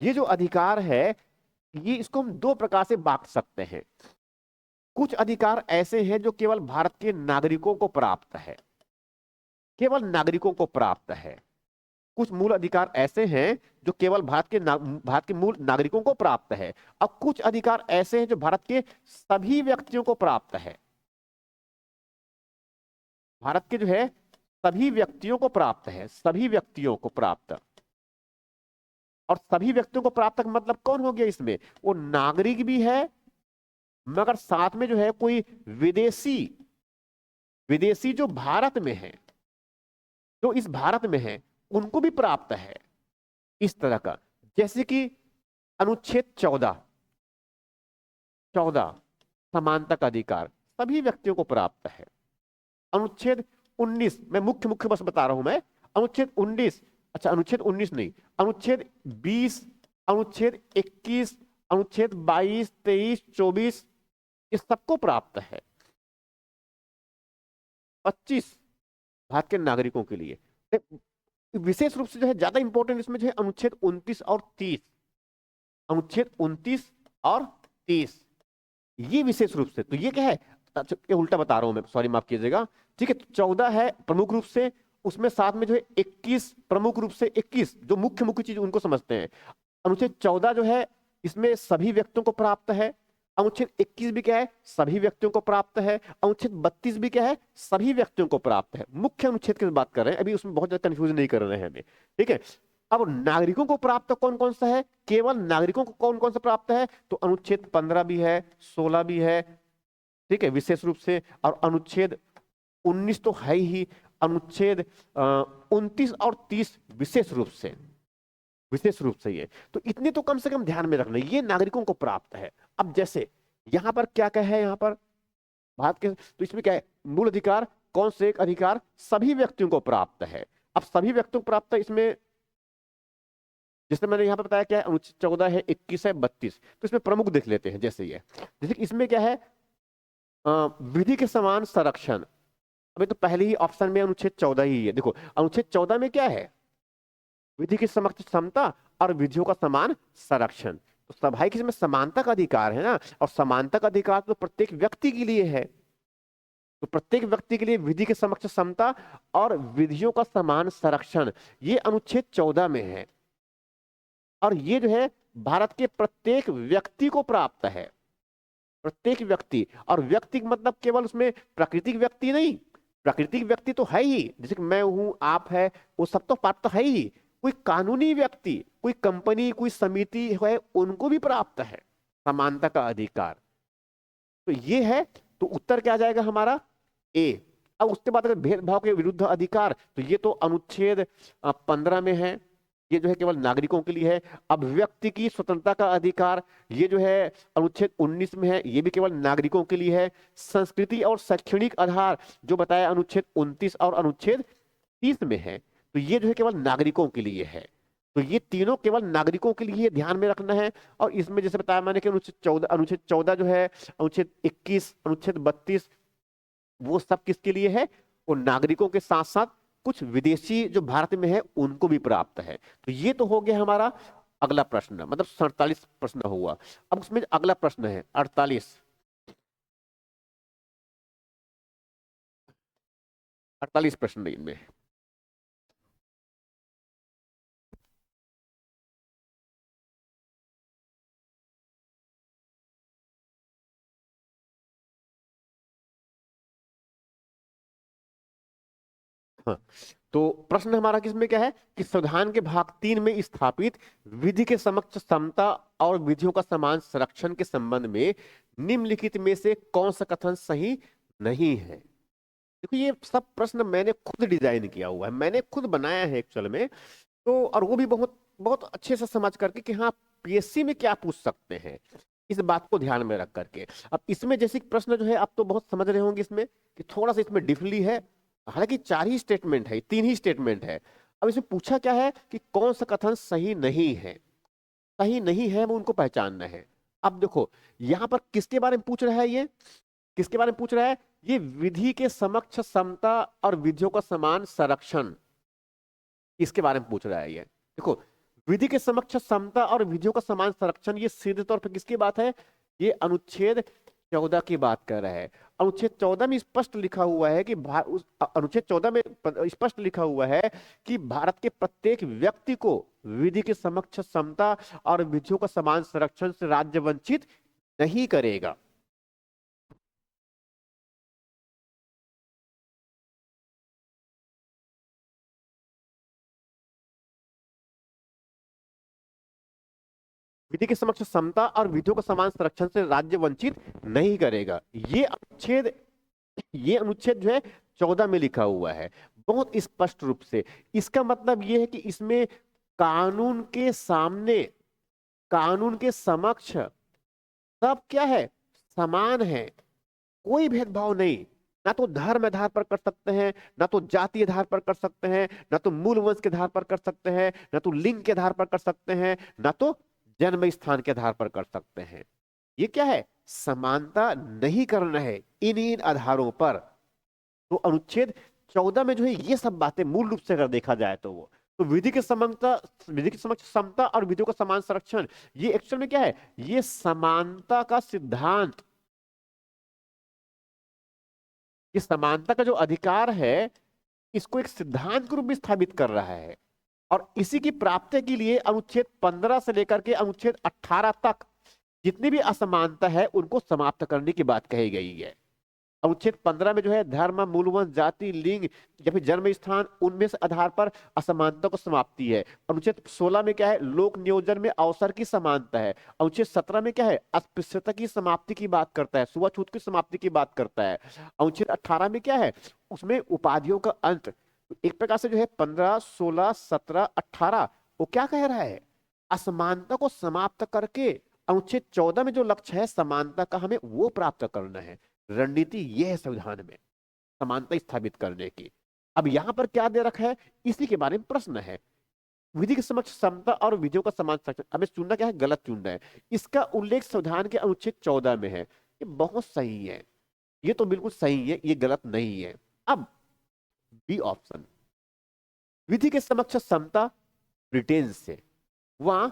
ये जो अधिकार है ये इसको हम दो प्रकार से बांट सकते हैं। कुछ अधिकार ऐसे हैं जो केवल भारत के नागरिकों को प्राप्त है, केवल नागरिकों को प्राप्त है। कुछ मूल अधिकार ऐसे हैं जो केवल भारत के मूल नागरिकों को प्राप्त है, और कुछ अधिकार ऐसे हैं जो भारत के सभी व्यक्तियों को प्राप्त है। भारत के जो है सभी व्यक्तियों को प्राप्त है, सभी व्यक्तियों को प्राप्त। और सभी व्यक्तियों को प्राप्त का मतलब कौन हो गया इसमें, वो नागरिक भी है, मगर साथ में जो है कोई विदेशी, विदेशी जो भारत में है, जो इस भारत में है उनको भी प्राप्त है इस तरह का। जैसे कि अनुच्छेद 14 समानता का अधिकार सभी व्यक्तियों को प्राप्त है। अनुच्छेद 19 मैं मुख्य बस बता रहा हूं मैं, अनुच्छेद 19, अच्छा अनुच्छेद 19 नहीं, अनुच्छेद 20, अनुच्छेद 21, अनुच्छेद 22, 23, 24 ये सबको प्राप्त है। 25 भारत के नागरिकों के लिए। विशेष रूप से जो है ज्यादा इंपॉर्टेंट इसमें जो है अनुच्छेद 29 और 30, अनुच्छेद 29 और 30 ये विशेष रूप से, तो ये क्या है, अच्छा ये उल्टा बता रहा हूं मैं, सॉरी माफ कीजिएगा। ठीक है 14 है प्रमुख रूप से, उसमें साथ में जो है 21 प्रमुख रूप से, 21 जो मुख्य चीज उनको समझते हैं। अनुच्छेद 14 जो है इसमें सभी व्यक्तियों को प्राप्त है। अनुच्छेद 21 भी क्या है, सभी व्यक्तियों को प्राप्त है। अनुच्छेद 32 भी क्या है, सभी व्यक्तियों को प्राप्त है। मुख्य अनुच्छेद की बात कर रहे हैं, अभी उसमें बहुत ज्यादा कंफ्यूजन नहीं कर रहे हैं हमें। ठीक है, अब नागरिकों को प्राप्त कौन कौन सा है, केवल नागरिकों को कौन कौन सा प्राप्त है, तो अनुच्छेद 15 भी है, 16 भी है, ठीक है विशेष रूप से, और अनुच्छेद 19 तो है ही, अनुच्छेद 29 और 30 विशेष रूप से, विशेष रूप से ये, तो इतने तो कम से कम ध्यान में रखना, ये नागरिकों को प्राप्त है। अब जैसे यहां पर क्या है, यहां पर भारत के, तो इसमें क्या है, मूल अधिकार कौन से एक अधिकार सभी व्यक्तियों को प्राप्त है। अब सभी व्यक्तियों को प्राप्त है, इसमें जैसे मैंने यहां पर बताया क्या है, अनुच्छेद 14 है, 21 है, 32, तो इसमें प्रमुख देख लेते हैं। जैसे ये, जैसे इसमें क्या है, विधि के समान संरक्षण, अभी तो पहले ही ऑप्शन में अनुच्छेद 14 ही है। देखो अनुच्छेद 14 में क्या है, विधि की समक्ष समता और विधियों का समान संरक्षण। तो स्वाभाविक इसमें समानता का अधिकार है ना, और समानता का अधिकार तो प्रत्येक व्यक्ति के लिए है, तो प्रत्येक व्यक्ति के लिए विधि के समक्ष समता और विधियों का समान संरक्षण, ये अनुच्छेद 14 में है। और ये जो है भारत के प्रत्येक व्यक्ति को प्राप्त है। प्रत्येक व्यक्ति, और व्यक्ति मतलब केवल उसमें प्राकृतिक व्यक्ति नहीं, प्राकृतिक व्यक्ति तो है ही, जैसे कि मैं हूं, आप है, वो सब तो प्राप्त है ही। कोई कानूनी व्यक्ति, कोई कंपनी, कोई समिति है, उनको भी प्राप्त है समानता का अधिकार। तो ये है, तो उत्तर क्या आ जाएगा हमारा? ए। अब उसके बाद अगर भेदभाव के विरुद्ध अधिकार, तो ये तो अनुच्छेद 15 में है, ये जो है केवल नागरिकों के लिए है। अब व्यक्ति की स्वतंत्रता का अधिकार, ये जो है अनुच्छेद 19 में है, ये भी केवल नागरिकों के लिए है। संस्कृति और शैक्षणिक आधार जो बताया अनुच्छेद 29 और अनुच्छेद 30 में है, तो ये जो है केवल नागरिकों के लिए है। तो ये तीनों केवल नागरिकों के लिए ध्यान में रखना है। और इसमें जैसे बताया मैंने कि अनुच्छेद 14 जो है, अनुच्छेद 21, अनुच्छेद 32, वो सब किसके लिए है? वो नागरिकों के साथ साथ कुछ विदेशी जो भारत में है उनको भी प्राप्त है। तो ये तो हो गया हमारा अगला प्रश्न, मतलब 47 प्रश्न हुआ। अब उसमें अगला प्रश्न है 48। 48 प्रश्न इनमें। हाँ, तो प्रश्न हमारा किसमें क्या है कि संविधान के भाग 3 में स्थापित विधि के समक्ष समता और विधियों का समान संरक्षण के संबंध में निम्नलिखित में से कौन सा कथन सही नहीं है? देखो, ये सब प्रश्न मैंने खुद डिजाइन किया हुआ है, मैंने खुद बनाया है एक्चुअल में। तो और वो भी बहुत बहुत अच्छे से समझ करके कि हाँ, पीएससी में क्या पूछ सकते हैं, इस बात को ध्यान में रख करके। अब इसमें जैसे प्रश्न जो है आप तो बहुत समझ रहे होंगे इसमें कि थोड़ा सा इसमें डिफली है। हालांकि 4 ही स्टेटमेंट है, 3 ही स्टेटमेंट है। अब इसमें पूछा क्या है कि कौन सा कथन सही नहीं है। सही नहीं है वो उनको पहचानना है। अब देखो, यहां पर किसके बारे में पूछ रहा है? ये किसके बारे में पूछ रहा है? ये विधि के समक्ष समता और विधियों का समान संरक्षण, इसके बारे में पूछ रहा है ये। देखो, विधि के समक्ष समता और विधियों का समान संरक्षण, ये सीधे तौर पर किसकी बात है? ये अनुच्छेद 14 की बात कर रहा है। अनुच्छेद 14 में स्पष्ट लिखा हुआ है कि अनुच्छेद 14 में स्पष्ट लिखा हुआ है कि भारत के प्रत्येक व्यक्ति को विधि के समक्ष समता और विधियों का समान संरक्षण से राज्य वंचित नहीं करेगा। विधि के समक्ष समता और विधियों का समान संरक्षण से राज्य वंचित नहीं करेगा। ये अनुच्छेद जो है 14 में लिखा हुआ है बहुत स्पष्ट रूप से। इसका मतलब ये है कि इसमें कानून के सामने, कानून के समक्ष सब क्या है? समान है, कोई भेदभाव नहीं। ना तो धर्म आधार पर कर सकते हैं, ना तो जाति आधार पर कर सकते हैं, ना तो मूल वंश के आधार पर कर सकते हैं, ना तो लिंग के आधार पर कर सकते हैं, ना तो जन्म स्थान के आधार पर कर सकते हैं। ये क्या है? समानता नहीं करना है इन आधारों पर। तो अनुच्छेद 14 में जो है ये सब बातें मूल रूप से अगर देखा जाए तो वो तो विधि के समानता, विधि के समक्ष समता और विधियों का समान संरक्षण, ये एक्चुअल में क्या है? ये समानता का सिद्धांत, ये समानता का जो अधिकार है, इसको एक सिद्धांत के रूप में स्थापित कर रहा है। और इसी की प्राप्ति के लिए अनुच्छेद 15 से लेकर के अनुच्छेद 18 तक जितनी भी असमानता है उनको समाप्त करने की बात कही गई है। अनुच्छेद 15 में जो है धर्म, मूलवंश, जाति, लिंग या फिर जन्म स्थान, उनमें से आधार पर असमानता को समाप्ति है। अनुच्छेद 16 में क्या है? लोक नियोजन में अवसर की समानता है। अनुच्छेद 17 में क्या है? अस्पृश्यता की समाप्ति की बात करता है, छूआछूत की समाप्ति की बात करता है। अनुच्छेद 18 में क्या है? उसमें उपाधियों का अंत। एक प्रकार से जो है 15, 16, 17, 18 वो क्या कह रहा है? असमानता को समाप्त करके अनुच्छेद 14 में जो लक्ष्य है समानता का, हमें वो प्राप्त करना है। रणनीति ये है संविधान में समानता स्थापित करने की। अब यहां पर क्या दे रखा है, इसी के बारे में प्रश्न है। विधि के समक्ष समता और विधियों का समान संरक्षण, हमें चुनना क्या है? गलत चुनना है। इसका उल्लेख संविधान के अनुच्छेद 14 में है। ये बहुत सही है, ये तो बिल्कुल सही है, ये गलत नहीं है। अब बी ऑप्शन, विधि के समक्ष समता ब्रिटेन से, वहां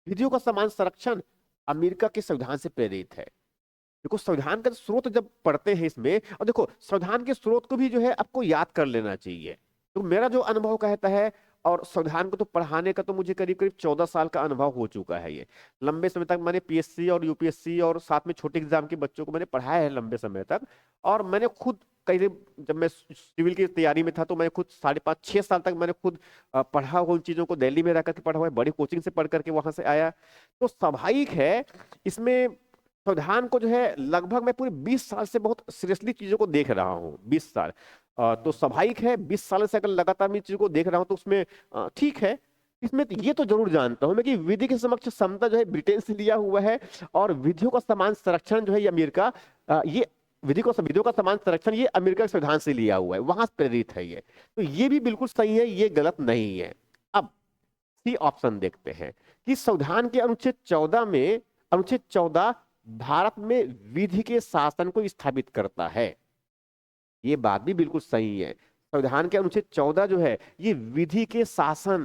विधियों का समान संरक्षण अमेरिका के संविधान से प्रेरित है। देखो, संविधान का स्रोत जब पढ़ते हैं इसमें, और देखो संविधान के स्रोत को भी जो है आपको याद कर लेना चाहिए। तो मेरा जो अनुभव कहता है और संविधान को तो पढ़ाने का तो मुझे करीब करीब 14 साल का अनुभव हो चुका है। ये लंबे समय तक मैंने पीएससी और यूपीएससी और साथ में छोटे एग्जाम के बच्चों को मैंने पढ़ाया है लंबे समय तक। और मैंने खुद करीब, जब मैं सिविल की तैयारी में था तो मैं खुद 5.5-6 साल तक मैंने खुद पढ़ा हुआ उन चीजों को, दिल्ली में रह करके पढ़ा हुआ है, बड़ी कोचिंग से पढ़ करके वहां से आया। तो स्वाभाविक है इसमें संविधान को जो है लगभग मैं पूरे 20 साल से बहुत सीरियसली चीजों को देख रहा हूँ, 20 साल। तो स्वाभाविक है 20 साल से अगर लगातार मैं चीजों को देख रहा हूँ तो उसमें ठीक है। इसमें तो ये तो जरूर जानता हूं मैं कि विधि के समक्ष समता जो है ब्रिटेन से लिया हुआ है, और विधियों का समान संरक्षण जो है ये अमेरिका, ये विधियों का समान संरक्षण ये अमेरिका के संविधान से लिया हुआ है, वहां से प्रेरित है ये। तो ये भी बिल्कुल सही है, ये गलत नहीं है। अब सी ऑप्शन देखते हैं कि संविधान के अनुच्छेद 14 भारत में विधि के शासन को स्थापित करता है। ये बात भी बिल्कुल सही है। संविधान के अनुच्छेद 14 जो है ये विधि के शासन,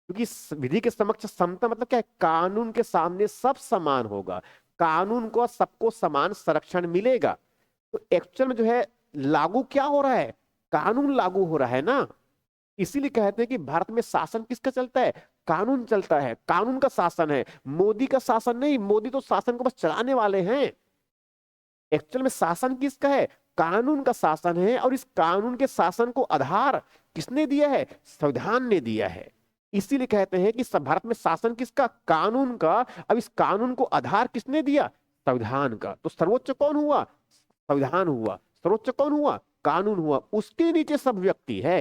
क्योंकि विधि के समक्ष समता मतलब क्या है, कानून के सामने सब समान होगा, कानून को सबको समान संरक्षण मिलेगा। तो एक्चुअल में जो है लागू क्या हो रहा है, कानून लागू हो रहा है ना। इसीलिए कहते हैं कि भारत में शासन किसका चलता है, कानून चलता है, कानून का शासन है, मोदी का शासन नहीं। मोदी तो शासन को बस चलाने वाले हैं। एक्चुअल में शासन किसका है, कानून का शासन है। और इस कानून के शासन को आधार किसने दिया है, संविधान ने दिया है। इसीलिए कहते हैं कि भारत में शासन किसका, कानून का। अब इस कानून को आधार किसने दिया, संविधान का। तो सर्वोच्च कौन हुआ, संविधान हुआ। सर्वोच्च कौन हुआ, कानून हुआ। उसके नीचे सब व्यक्ति है।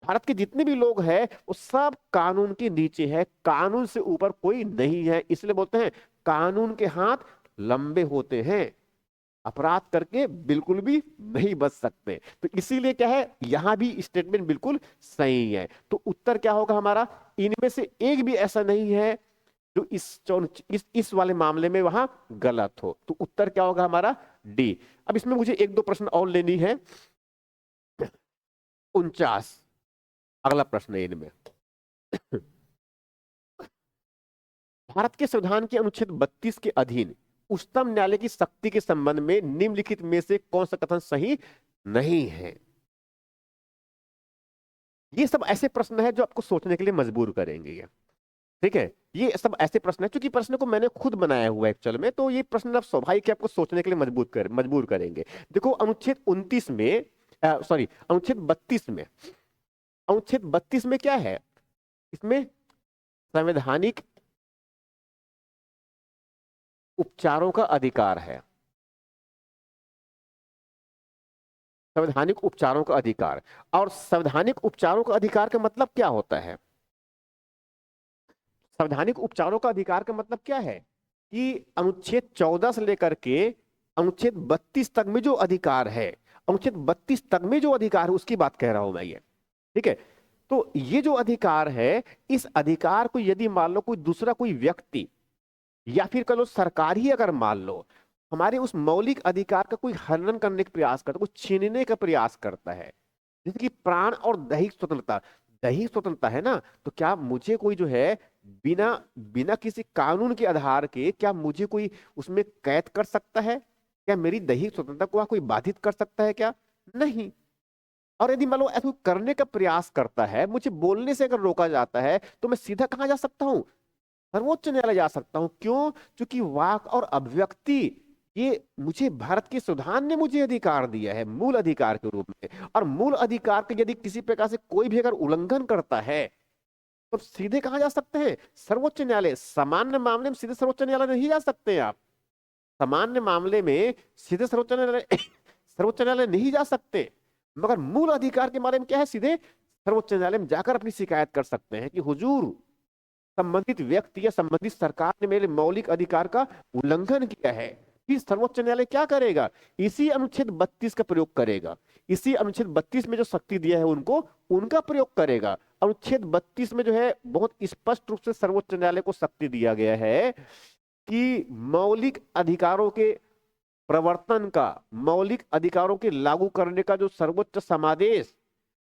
भारत के जितने भी लोग हैं वो सब कानून के नीचे है, कानून से ऊपर कोई नहीं है। इसलिए बोलते हैं कानून के हाथ लंबे होते हैं, अपराध करके बिल्कुल भी नहीं बच सकते। तो इसीलिए क्या है, यहां भी स्टेटमेंट बिल्कुल सही है। तो उत्तर क्या होगा हमारा, इनमें से एक भी ऐसा नहीं है जो इस वाले मामले में वहां गलत हो। तो उत्तर क्या होगा हमारा, डी। अब इसमें मुझे 1-2 प्रश्न और लेनी है। 49 अगला प्रश्न है इनमें। भारत के संविधान के अनुच्छेद 32 के अधीन उच्चतम न्यायालय की शक्ति के संबंध में निम्नलिखित में से कौन सा कथन सही नहीं है। ये सब ऐसे प्रश्न है जो आपको सोचने के लिए मजबूर करेंगे ये, ठीक है। ये सब ऐसे प्रश्न है, क्योंकि प्रश्न को मैंने खुद बनाया हुआ है एक्चुअल में, तो ये प्रश्न अब स्वाभाविक है आपको सोचने के लिए मजबूर करेंगे। देखो अनुच्छेद 29 में, सॉरी अनुच्छेद 32 में, अनुच्छेद 32 में क्या है, इसमें संवैधानिक उपचारों का अधिकार है। संवैधानिक उपचारों का अधिकार। और संवैधानिक उपचारों का अधिकार का मतलब क्या होता है, संवैधानिक उपचारों का अधिकार का मतलब क्या है कि अनुच्छेद 14 से लेकर के अनुच्छेद 32 तक में जो अधिकार है, अनुच्छेद 32 तक में जो अधिकार है उसकी बात कह रहा हूं मैं ये, ठीक है। तो ये जो अधिकार है, इस अधिकार को यदि मान लो कोई दूसरा कोई व्यक्ति या फिर कह लो सरकार ही अगर मान लो हमारे उस मौलिक अधिकार का कोई हनन करने का प्रयास करता है, कोई छीनने का प्रयास करता है, जैसे कि प्राण और दैहिक स्वतंत्रता, दैहिक स्वतंत्रता है ना, तो क्या मुझे कोई जो है बिना बिना किसी कानून के आधार के क्या मुझे कोई उसमें कैद कर सकता है, क्या मेरी दैहिक स्वतंत्रता को कोई बाधित कर सकता है, क्या नहीं। और यदि मान लो ऐसा करने का प्रयास करता है, मुझे बोलने से अगर रोका जाता है, तो मैं सीधा कहां जा सकता हूं, सर्वोच्च न्यायालय जा सकता हूं। क्यों, क्योंकि वाक और अभिव्यक्ति ये मुझे भारत के संविधान ने मुझे अधिकार दिया है मूल अधिकार के रूप में। और मूल अधिकार के यदि किसी प्रकार से कोई भी अगर उल्लंघन करता है तो सीधे कहां जा सकते हैं, सर्वोच्च न्यायालय। सामान्य मामले में सीधे सर्वोच्च न्यायालय नहीं जा सकते आप, सामान्य मामले में सीधे सर्वोच्च न्यायालय नहीं जा सकते। मगर मूल अधिकार के बारे में क्या है, सीधे सर्वोच्च न्यायालय में जाकर अपनी शिकायत कर सकते हैं कि हुजूर संबंधित व्यक्ति या संबंधित सरकार ने मेरे मौलिक अधिकार का उल्लंघन किया है। फिर सर्वोच्च न्यायालय क्या करेगा, इसी अनुच्छेद 32 का प्रयोग करेगा, इसी अनुच्छेद 32 में जो शक्ति दिया है उनको, उनका प्रयोग करेगा। अनुच्छेद 32 में जो है बहुत स्पष्ट रूप से सर्वोच्च न्यायालय को शक्ति दिया गया है कि मौलिक अधिकारों के प्रवर्तन का, मौलिक अधिकारों के लागू करने का जो सर्वोच्च समादेश,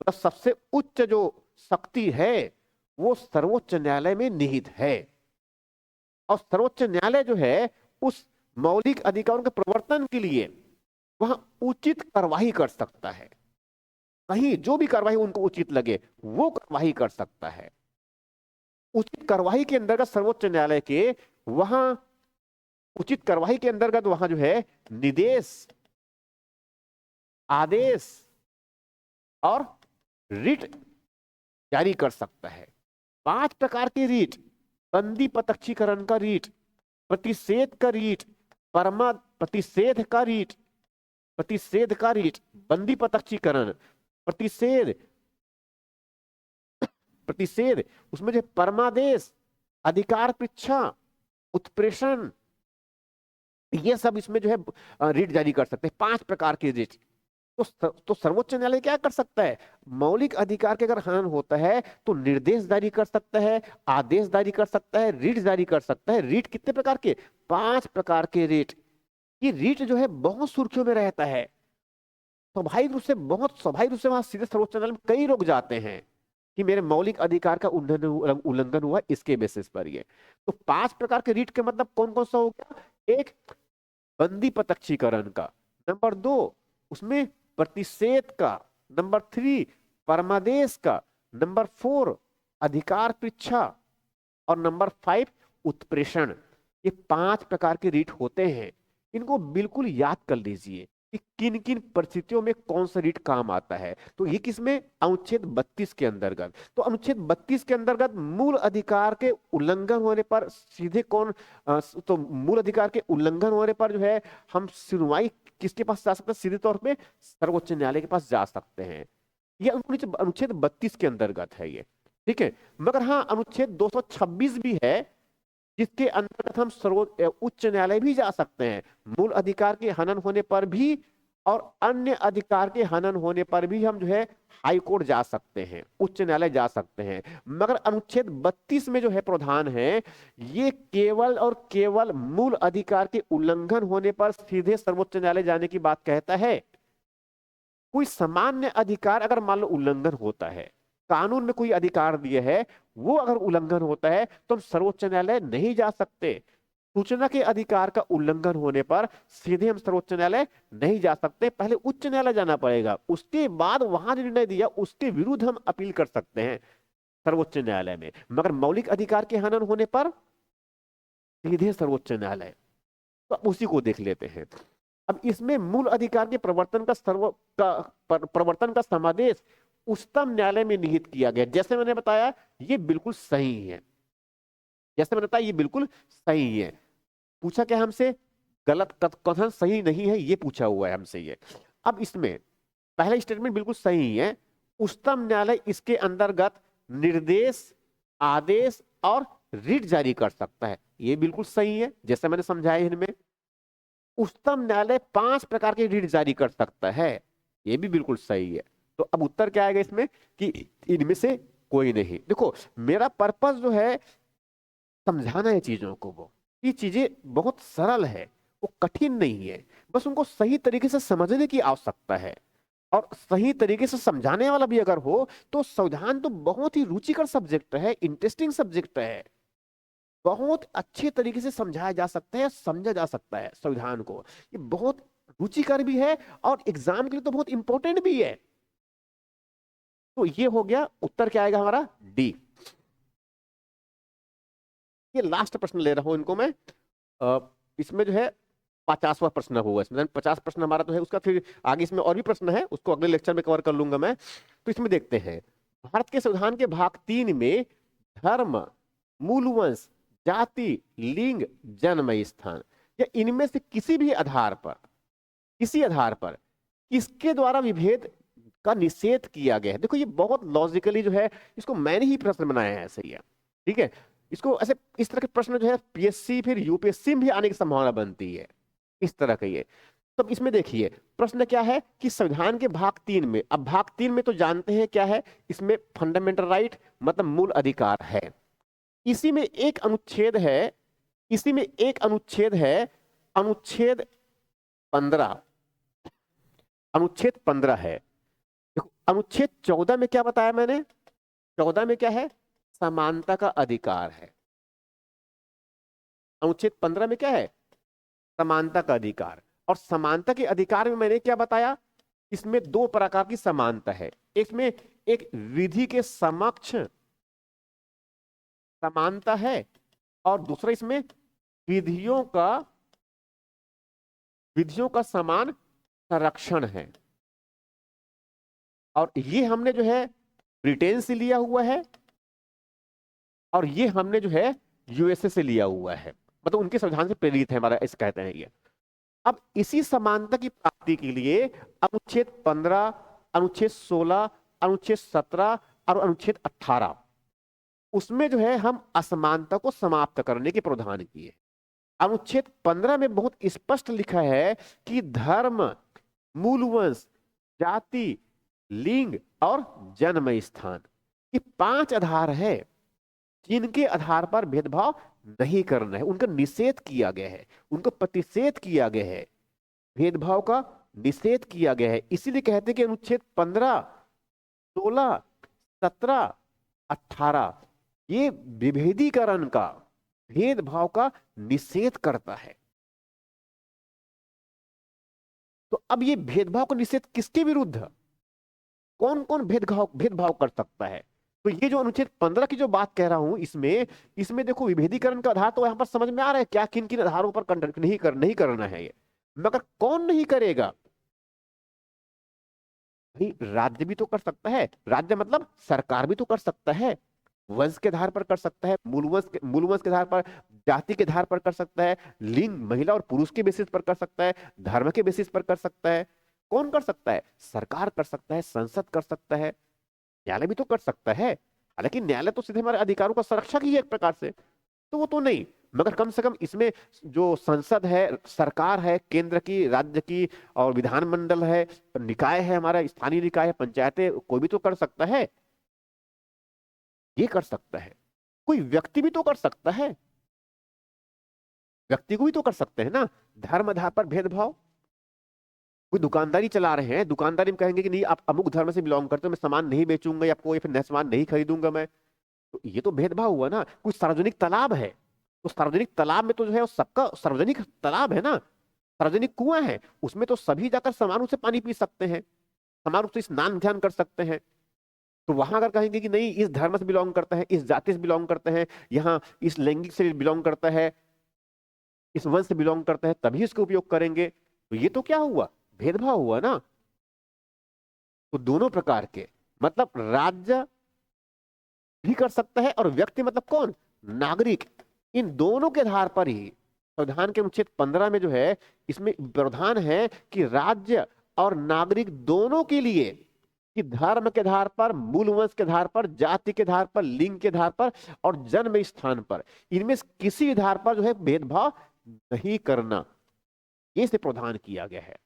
मतलब सबसे उच्च जो शक्ति है वो सर्वोच्च न्यायालय में निहित है। और सर्वोच्च न्यायालय जो है उस मौलिक अधिकारों के प्रवर्तन के लिए वहां उचित कार्रवाई कर सकता है। सही जो भी कार्रवाई उनको उचित लगे वो कार्रवाई कर सकता है। उचित कार्रवाई के अंतर्गत सर्वोच्च न्यायालय के वहां उचित कार्रवाई के अंतर्गत वहां जो है निर्देश, आदेश और रिट जारी कर सकता है। 5 प्रकार के रीट: बंदी प्रत्यक्षीकरण का रीट, प्रतिषेध का रीट, परमा प्रतिषेध का रीट, प्रतिषेध का रीट, बंदी प्रत्यक्षीकरण, प्रतिषेध, प्रतिषेध उसमें जो परमादेश, अधिकार पृच्छा, उत्प्रेषण, ये सब इसमें जो है रीट जारी कर सकते हैं। 5 प्रकार के रीट। तो सर्वोच्च न्यायालय क्या कर सकता है? मौलिक अधिकार के अगर हनन होता है तो निर्देश जारी कर सकता है, आदेश जारी कर सकता है, रीट जारी कर सकता है। रीट कितने प्रकार के? 5 प्रकार के रीट। ये रीट जो है बहुत सुर्खियों में रहता है। स्वाभाविक रूप से, बहुत स्वाभाविक रूप से वहां सीधे सर्वोच्च न्यायालय में कई लोग जाते हैं कि मेरे मौलिक अधिकार का उल्लंघन हुआ इसके बेसिस पर। ये तो 5 प्रकार के रीट के मतलब कौन कौन सा हो गया? एक, बंदी प्रत्यक्षीकरण का। नंबर 2, उसमें प्रतिषेध का। नंबर 3, परमादेश का। नंबर 4, अधिकार पृच्छा। और नंबर 5, उत्प्रेषण। ये 5 प्रकार के रीट होते हैं। इनको बिल्कुल याद कर लीजिए कि किन किन परिस्थितियों में कौन सा रीट काम आता है। तो ये किसमें? अनुच्छेद 32 के अंतर्गत। तो अनुच्छेद 32 के अंतर्गत मूल अधिकार के उल्लंघन होने पर सीधे कौन तो मूल अधिकार के उल्लंघन होने पर जो है हम सुनवाई किसके पास जा सकते हैं? सीधे तौर पे सर्वोच्च न्यायालय के पास जा सकते हैं। ये अनुच्छेद 32 के अंतर्गत है ये, ठीक है। मगर हाँ, अनुच्छेद 226 भी है जिसके अंतर्गत हम उच्च न्यायालय भी जा सकते हैं। मूल अधिकार के हनन होने पर भी और अन्य अधिकार के हनन होने पर भी हम जो है हाई कोर्ट जा सकते हैं, उच्च न्यायालय जा सकते हैं। मगर अनुच्छेद 32 में जो है प्रावधान है, ये केवल और केवल मूल अधिकार के उल्लंघन होने पर सीधे सर्वोच्च न्यायालय जाने की बात कहता है। कोई सामान्य अधिकार अगर मान लो उल्लंघन होता है, कानून में कोई अधिकार दिए है, वो अगर उल्लंघन होता है तो हम सर्वोच्च न्यायालय नहीं जा सकते। सूचना के अधिकार का उल्लंघन होने पर सीधे हम सर्वोच्च न्यायालय नहीं जा सकते, पहले उच्च न्यायालय जाना पड़ेगा। उसके बाद वहां निर्णय दिया उसके विरुद्ध हम अपील कर सकते हैं सर्वोच्च न्यायालय में। मगर मौलिक अधिकार के हनन होने पर सीधे सर्वोच्च न्यायालय। तो उसी को देख लेते हैं। अब इसमें मूल अधिकार के प्रवर्तन का समादेश उच्चतम न्यायालय में निहित किया गया। जैसे मैंने बताया ये बिल्कुल सही है, जैसे मैंने बताया ये बिल्कुल सही है। पूछा क्या हमसे? गलत कथन सही नहीं है, ये पूछा हुआ है हमसे ये। अब इसमें पहला स्टेटमेंट बिल्कुल सही है। उच्चतम न्यायालय इसके अंतर्गत निर्देश, आदेश और रिट जारी कर सकता है, ये बिल्कुल सही है जैसे मैंने समझाया। इनमें उच्चतम न्यायालय 5 प्रकार के रिट जारी कर सकता है, ये भी बिल्कुल सही है। तो अब उत्तर क्या आएगा इसमें कि इनमें से कोई नहीं। देखो मेरा पर्पस जो है समझाना है चीजों को, वो ये चीजें बहुत सरल है, वो कठिन नहीं है, बस उनको सही तरीके से समझने की आवश्यकता है। और सही तरीके से समझाने वाला भी अगर हो तो संविधान तो बहुत ही रुचिकर सब्जेक्ट है, इंटरेस्टिंग सब्जेक्ट है। बहुत अच्छे तरीके से समझाया जा सकता है, समझा जा सकता है संविधान को। ये बहुत रुचिकर भी है और एग्जाम के लिए तो बहुत इंपॉर्टेंट भी है। तो ये हो गया, उत्तर क्या आएगा हमारा? डी। ये लास्ट प्रश्न ले रहा हूं इनको मैं। इसमें जो है 50वां प्रश्न होगा इसमें। 50 प्रश्न हमारा तो है, उसका फिर आगे इसमें और भी प्रश्न है, उसको अगले लेक्चर में कवर कर लूंगा मैं। तो इसमें देखते हैं, भारत के संविधान के भाग 3 में धर्म, मूलवंश, जाति, लिंग, जन्म स्थान या इनमें से किसी भी आधार पर, किसी आधार पर किसके द्वारा विभेद का निषेध किया गया है? देखो ये बहुत लॉजिकली जो है, इसको मैंने ही प्रश्न बनाया है, सही है, ठीक है। इसको ऐसे इस तरह के प्रश्न जो है पीएससी फिर यूपीएससी में भी आने की संभावना बनती है, इस तरह का ये। तो इसमें देखिए प्रश्न क्या है कि संविधान के भाग 3 में, अब भाग 3 में तो जानते हैं क्या है, इसमें फंडामेंटल राइट मतलब मूल अधिकार है। इसी में एक अनुच्छेद है, इसी में एक अनुच्छेद है, अनुच्छेद 15, अनुच्छेद 15 है। देखो अनुच्छेद 14 में क्या बताया मैंने? 14 में क्या है? समानता का अधिकार है। अनुच्छेद 15 में क्या है? समानता का अधिकार। और समानता के अधिकार में मैंने क्या बताया? इसमें दो प्रकार की समानता है। इसमें एक विधि के समक्ष समानता है और दूसरा इसमें विधियों का समान संरक्षण है। और ये हमने जो है ब्रिटेन से लिया हुआ है और ये हमने जो है यूएसए से लिया हुआ है, मतलब उनके संविधान से प्रेरित है हमारा, इस कहते हैं ये। अब इसी समानता की प्राप्ति के लिए अनुच्छेद 15, अनुच्छेद 16, अनुच्छेद 17 और अनुच्छेद 18, उसमें जो है हम असमानता को समाप्त करने के प्रावधान किए। अनुच्छेद 15 में बहुत स्पष्ट लिखा है कि धर्म, मूलवंश, जाति, लिंग और जन्म स्थान, ये 5 आधार है जिनके आधार पर भेदभाव नहीं करना है। उनका निषेध किया गया है, उनको प्रतिषेध किया गया है, भेदभाव का निषेध किया गया है। इसीलिए कहते हैं कि अनुच्छेद 15, 16, 17, 18 ये विभेदीकरण का, भेदभाव का निषेध करता है। तो अब ये भेदभाव का निषेध किसके विरुद्ध, कौन कौन भेदभाव कर सकता है? तो ये जो अनुच्छेद 15 की जो बात कह रहा हूं, इसमें देखो विभेदीकरण का आधार तो यहां पर समझ में आ रहा है क्या, किन किन आधारों पर नहीं करना है ये, मगर कौन नहीं करेगा? भाई राज्य भी तो कर सकता है, राज्य मतलब सरकार भी तो कर सकता है, वंश के आधार पर कर सकता है, मूल वंश के आधार पर, जाति के आधार पर कर सकता है, लिंग महिला और पुरुष के बेसिस पर कर सकता है, धर्म के बेसिस पर कर सकता है। कौन कर सकता है? सरकार कर सकता है, संसद कर सकता है, न्यायालय भी तो कर सकता है। हालांकि न्यायालय तो सीधे हमारे अधिकारों का संरक्षक ही है एक प्रकार से, तो वो तो नहीं, मगर कम से कम इसमें जो संसद है, सरकार है, केंद्र की, राज्य की और विधानमंडल है, निकाय है, हमारा स्थानीय निकाय है, पंचायतें, कोई भी तो कर सकता है, ये कर सकता है। कोई व्यक्ति भी तो कर सकता है, व्यक्ति को भी तो कर सकते हैं ना। धर्म आधार पर भेदभाव, कोई दुकानदारी चला रहे हैं, दुकानदारी में कहेंगे कि नहीं आप अमुक धर्म से बिलोंग करते हो, मैं सामान नहीं बेचूंगा या आपको, या फिर सामान नहीं खरीदूंगा मैं, तो ये तो भेदभाव हुआ ना। कोई सार्वजनिक तालाब है, तो सार्वजनिक तालाब में तो जो है वो सबका सार्वजनिक तालाब है ना, सार्वजनिक कुआं है, उसमें तो सभी जाकर समान रूप से पानी पी सकते हैं, समान रूप से स्नान ध्यान कर सकते हैं। तो वहां अगर कहेंगे कि नहीं इस धर्म से बिलोंग करता है, इस जाति से बिलोंग करते हैं, यहाँ इस लैंगिक से बिलोंग करता है, इस वंश से बिलोंग करता है, तभी इसका उपयोग करेंगे, तो ये तो क्या हुआ? भेदभाव हुआ ना। तो दोनों प्रकार के, मतलब राज्य भी कर सकता है और व्यक्ति मतलब कौन? नागरिक। इन दोनों के आधार पर ही संविधान के अनुच्छेद 15 में जो है, इसमें प्रावधान है कि राज्य और नागरिक दोनों के लिए, कि धर्म के आधार पर, मूल वंश के आधार पर, जाति के आधार पर, लिंग के आधार पर और जन्म स्थान पर, इनमें से किसी आधार पर जो है भेदभाव नहीं करना, ये से प्रावधान किया गया है।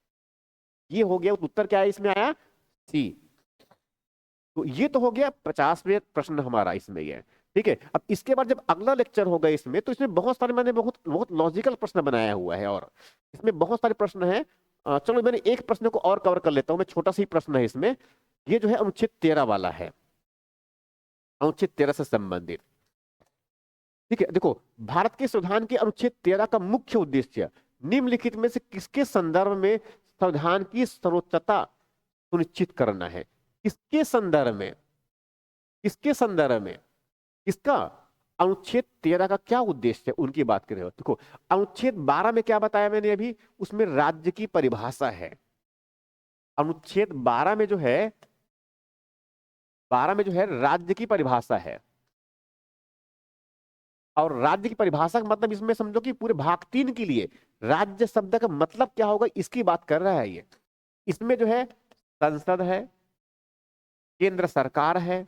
ये हो गया, उत्तर क्या है इसमें आया? सी। तो ये तो हो गया 50वें प्रश्न हमारा इसमें ये, ठीक है। अब इसके बाद जब अगला लेक्चर होगा इसमें, तो इसमें बहुत सारे, मैंने बहुत बहुत लॉजिकल प्रश्न बनाया हुआ है और इसमें बहुत सारे प्रश्न हैं। चलो मैंने एक प्रश्न को और कवर कर लेता हूं मैं, छोटा सा ही प्रश्न है इसमें, ये जो है अनुच्छेद 13 वाला है, अनुच्छेद 13 से संबंधित, ठीक है। देखो, भारत के संविधान के अनुच्छेद 13 का मुख्य उद्देश्य निम्नलिखित में से किसके संदर्भ में संविधान की सर्वोच्चता सुनिश्चित करना है? किसके संदर्भ में, किसके संदर्भ में, किसका? अनुच्छेद 13 का क्या उद्देश्य है, उनकी बात कर रहे हो। देखो, अनुच्छेद 12 में क्या बताया मैंने अभी, उसमें राज्य की परिभाषा है। अनुच्छेद 12 में जो है, 12 में जो है राज्य की परिभाषा है, और राज्य की परिभाषा का मतलब इसमें समझो कि पूरे भाग 3 के लिए राज्य शब्द का मतलब क्या होगा, इसकी बात कर रहा है ये। इसमें जो है संसद है, केंद्र सरकार है,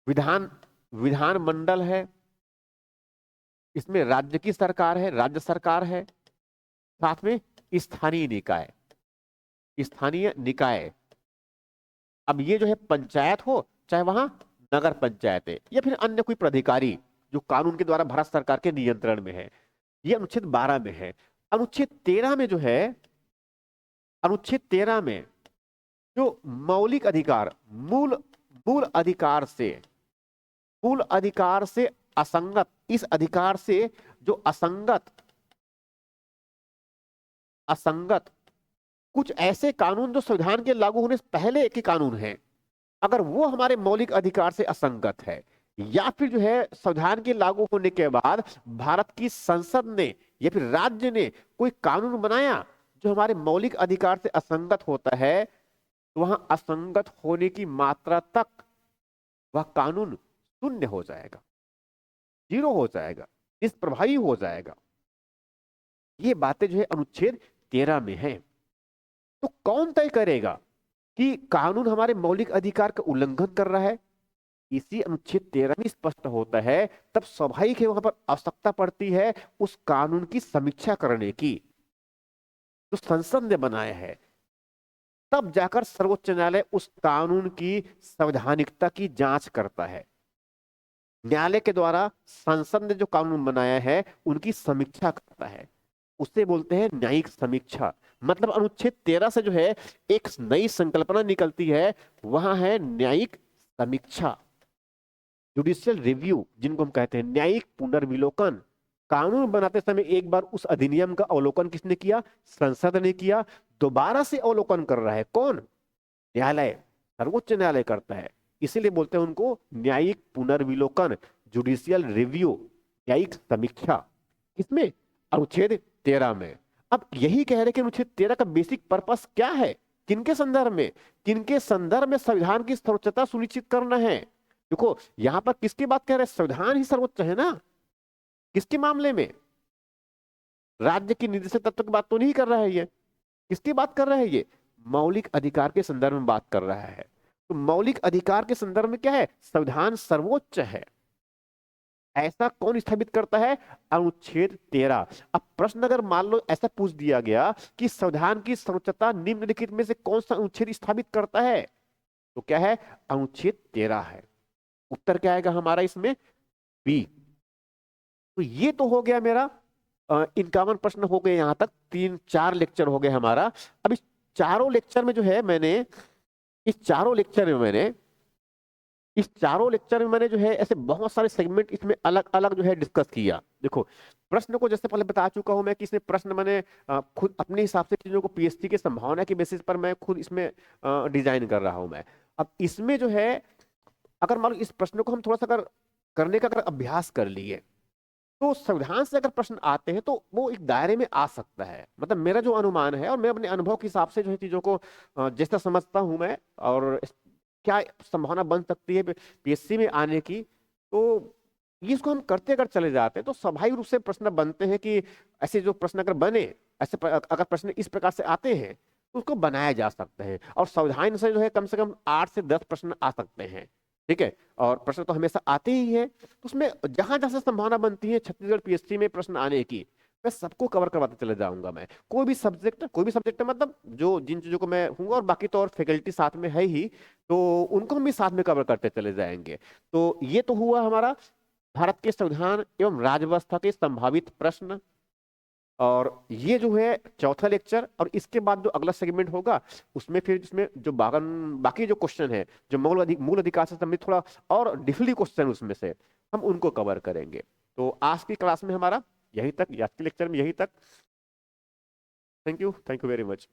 विधान विधानमंडल है, इसमें राज्य की सरकार है, राज्य सरकार है, साथ में स्थानीय निकाय, स्थानीय निकाय। अब ये जो है पंचायत हो, चाहे वहां नगर पंचायत है या फिर अन्य कोई प्राधिकारी जो कानून के द्वारा भारत सरकार के नियंत्रण में है, ये अनुच्छेद 12 में है। अनुच्छेद 13 में जो है, अनुच्छेद 13 में जो मौलिक अधिकार, मूल मूल अधिकार से, मूल अधिकार से असंगत, इस अधिकार से जो असंगत, असंगत कुछ ऐसे कानून जो संविधान के लागू होने से पहले के कानून हैं, अगर वो हमारे मौलिक अधिकार से असंगत है, या फिर जो है संविधान के लागू होने के बाद भारत की संसद ने या फिर राज्य ने कोई कानून बनाया जो हमारे मौलिक अधिकार से असंगत होता है, तो वहां असंगत होने की मात्रा तक वह कानून शून्य हो जाएगा, जीरो हो जाएगा, निष्प्रभावी हो जाएगा। ये बातें जो है अनुच्छेद 13 में है। तो कौन तय करेगा कि कानून हमारे मौलिक अधिकार का उल्लंघन कर रहा है? इसी अनुच्छेद 13 में स्पष्ट होता है। तब स्वाभाविक है वहां पर आवश्यकता पड़ती है उस कानून की समीक्षा करने की जो संसद ने बनाया है। तब जाकर सर्वोच्च न्यायालय उस कानून की संवैधानिकता की जांच करता है। न्यायालय के द्वारा संसद ने जो कानून बनाया है उनकी समीक्षा करता है, उसे बोलते हैं न्यायिक समीक्षा। मतलब अनुच्छेद 13 से जो है एक नई संकल्पना निकलती है, वहां है न्यायिक समीक्षा, जुडिशियल रिव्यू, जिनको हम कहते हैं न्यायिक पुनर्विलोकन। कानून बनाते समय एक बार उस अधिनियम का अवलोकन किसने किया? संसद ने किया। दोबारा से अवलोकन कर रहा है कौन? न्यायालय, सर्वोच्च न्यायालय करता है। इसीलिए बोलते हैं उनको न्यायिक पुनर्विलोकन, जुडिशियल रिव्यू, न्यायिक समीक्षा। किसमें? अनुच्छेद 13 में। अब यही कह रहे कि अनुच्छेद 13 का बेसिक पर्पस क्या है? किनके संदर्भ में? किनके संदर्भ में संविधान की सर्वोच्चता सुनिश्चित करना है? देखो यहां पर किसकी बात कह रहे हैं? संविधान ही सर्वोच्च है ना। किसके मामले में? राज्य की निर्देशक तत्व की बात तो नहीं कर रहा है ये। किसकी बात कर रहा है ये? मौलिक अधिकार के संदर्भ में बात कर रहा है। तो मौलिक अधिकार के संदर्भ में क्या है? संविधान सर्वोच्च है। ऐसा कौन स्थापित करता है? अनुच्छेद 13। अब प्रश्न अगर मान लो ऐसा पूछ दिया गया कि संविधान की सर्वोच्चता निम्नलिखित में से कौन सा अनुच्छेद स्थापित करता है, तो क्या है? अनुच्छेद 13 है। उत्तर क्या आएगा हमारा इसमें? बी। तो ये तो हो गया मेरा 51 प्रश्न हो गए। यहां तक 3-4 लेक्चर हो गए हमारा। अब इस चारों लेक्चर में जो है मैंने जो है ऐसे बहुत सारे सेगमेंट इसमें अलग अलग जो है डिस्कस किया। देखो प्रश्न को जैसे पहले बता चुका हूं मैं कि इसमें प्रश्न मैंने खुद अपने हिसाब से चीजों को पीएचडी के संभावना के बेसिस पर मैं खुद इसमें डिजाइन कर रहा हूं मैं। अब इसमें जो है अगर मान लो इस प्रश्न को हम थोड़ा सा अगर करने का अगर अभ्यास कर लिए, तो संविधान से अगर प्रश्न आते हैं तो वो एक दायरे में आ सकता है। मतलब मेरा जो अनुमान है और मैं अपने अनुभव के हिसाब से जो है चीजों को जैसा समझता हूं मैं, और क्या संभावना बन सकती है पीएससी में आने की, तो इसको हम करते अगर चले जाते हैं तो स्वाभाविक रूप से प्रश्न बनते हैं कि ऐसे जो प्रश्न अगर बने, अगर प्रश्न इस प्रकार से आते हैं तो उसको बनाया जा सकता है। और संविधान से कम 8 से 10 प्रश्न आ सकते हैं। ठीक है, और प्रश्न तो हमेशा आते ही है। तो उसमें जहां जहां से संभावना बनती है छत्तीसगढ़ पीएससी में प्रश्न आने की, मैं सबको कवर करवाते चले जाऊंगा। मैं कोई भी सब्जेक्ट मतलब जो जिन चीजों को मैं हूंगा, और बाकी तो और फैकल्टी साथ में है ही, तो उनको हम भी साथ में कवर करते चले जाएंगे। तो ये तो हुआ हमारा भारत के संविधान एवं राज्य व्यवस्था के संभावित प्रश्न। और ये जो है चौथा लेक्चर, और इसके बाद जो अगला सेगमेंट होगा उसमें फिर इसमें जो बाकी जो क्वेश्चन है जो मूल अधिकार से संबंधित थोड़ा और डिफली क्वेश्चन उसमें से हम उनको कवर करेंगे। तो आज की क्लास में हमारा यही तक, आज के लेक्चर में यही तक। Thank you very much.